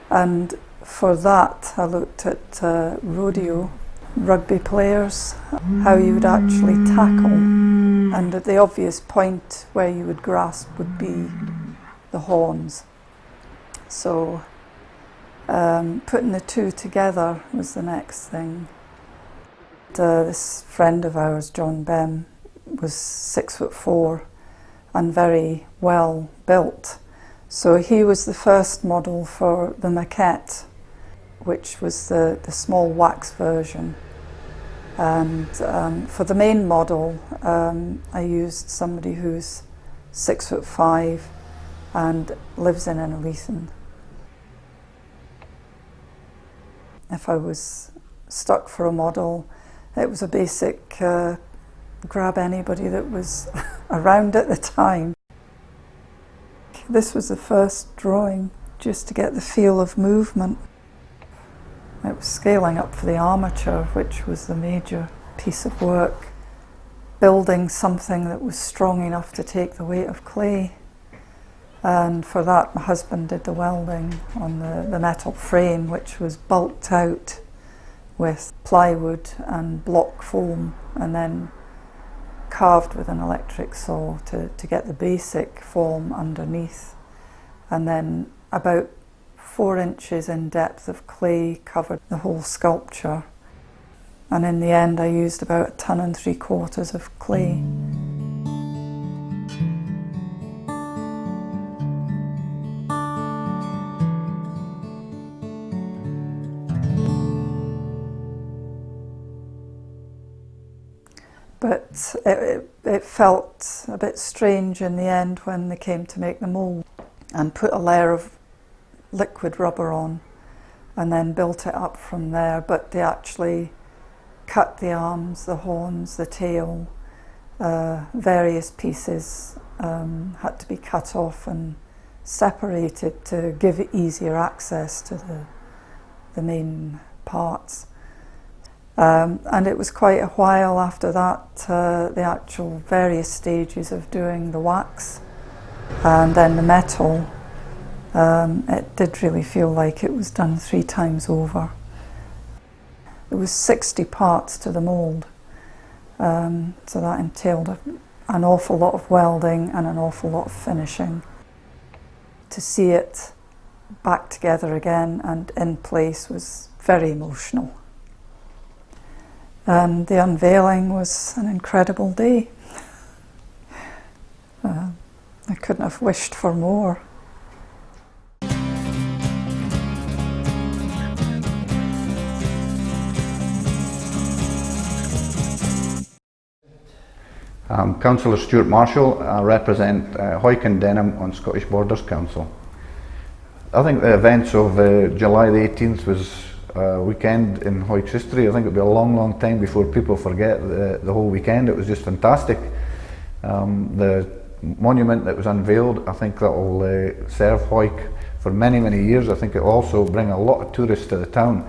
S18: And for that I looked at rodeo, rugby players, how you would actually tackle. And at the obvious point where you would grasp would be the horns. So putting the two together was the next thing. This friend of ours, John Bem, was 6'4" and very well built. So he was the first model for the maquette, which was the small wax version. And for the main model, I used somebody who's 6'5" and lives in Innerleithen. If I was stuck for a model, it was a basic grab anybody that was around at the time. This was the first drawing, just to get the feel of movement. It was scaling up for the armature, which was the major piece of work. Building something that was strong enough to take the weight of clay. And for that, my husband did the welding on the metal frame, which was bulked out with plywood and block foam, and then carved with an electric saw to get the basic form underneath. And then about 4 inches in depth of clay covered the whole sculpture. And in the end, I used about 1.75 tons of clay. But it felt a bit strange in the end when they came to make the mould and put a layer of liquid rubber on and then built it up from there. But they actually cut the arms, the horns, the tail, various pieces had to be cut off and separated to give easier access to the main parts. And it was quite a while after that, the actual various stages of doing the wax and then the metal. It did really feel like it was done 3 times over. There was 60 parts to the mould, so that entailed an awful lot of welding and an awful lot of finishing. To see it back together again and in place was very emotional. And the unveiling was an incredible day. I couldn't have wished for more.
S19: I'm Councillor Stuart Marshall. I represent Hawick and Denham on Scottish Borders Council. I think the events of July the 18th was a weekend in Hawick's history. I think it'll be a long, long time before people forget the whole weekend. It was just fantastic. The monument that was unveiled, I think that will serve Hawick for many, many years. I think it will also bring a lot of tourists to the town.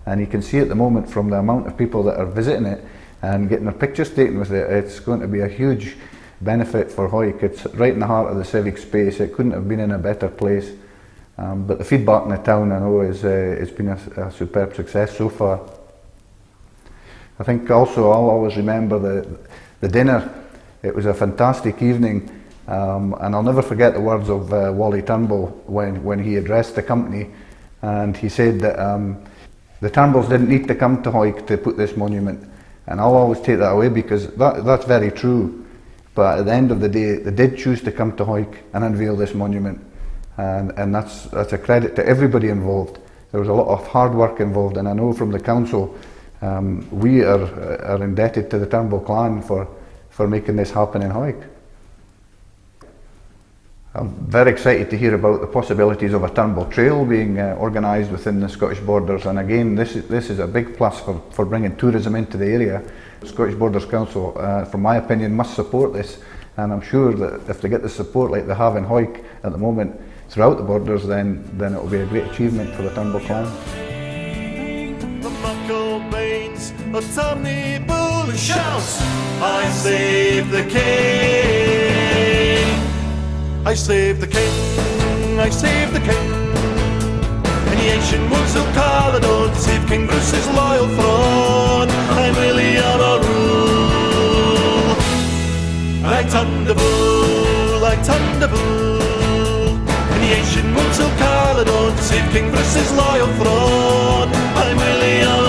S19: And you can see at the moment from the amount of people that are visiting it and getting their pictures taken with it, it's going to be a huge benefit for Hawick. It's right in the heart of the civic space. It couldn't have been in a better place. But the feedback in the town, I know, is it's been a superb success so far. I think also I'll always remember the dinner. It was a fantastic evening, and I'll never forget the words of Wally Turnbull when he addressed the company, and he said that the Turnbulls didn't need to come to Hawick to put this monument. And I'll always take that away because that's very true. But at the end of the day, they did choose to come to Hawick and unveil this monument. And that's a credit to everybody involved. There was a lot of hard work involved, and I know from the council, we are indebted to the Turnbull clan for making this happen in Hawick. I'm very excited to hear about the possibilities of a Turnbull trail being organised within the Scottish Borders, and again this is a big plus for bringing tourism into the area. The Scottish Borders Council, from my opinion, must support this, and I'm sure that if they get the support like they have in Hawick at the moment throughout the borders, then it will be a great achievement for the Turnbull clan.
S15: The muckle banes of Turnbull shouts, I save the king, I save the king, I save the king. In the ancient woods of Caledon, to save King Bruce's loyal throne, I'm William O'Rule. Like Turnbull, like Turnbull. In the ancient woods of Caledon, to save King Bruce's loyal throne, I'm William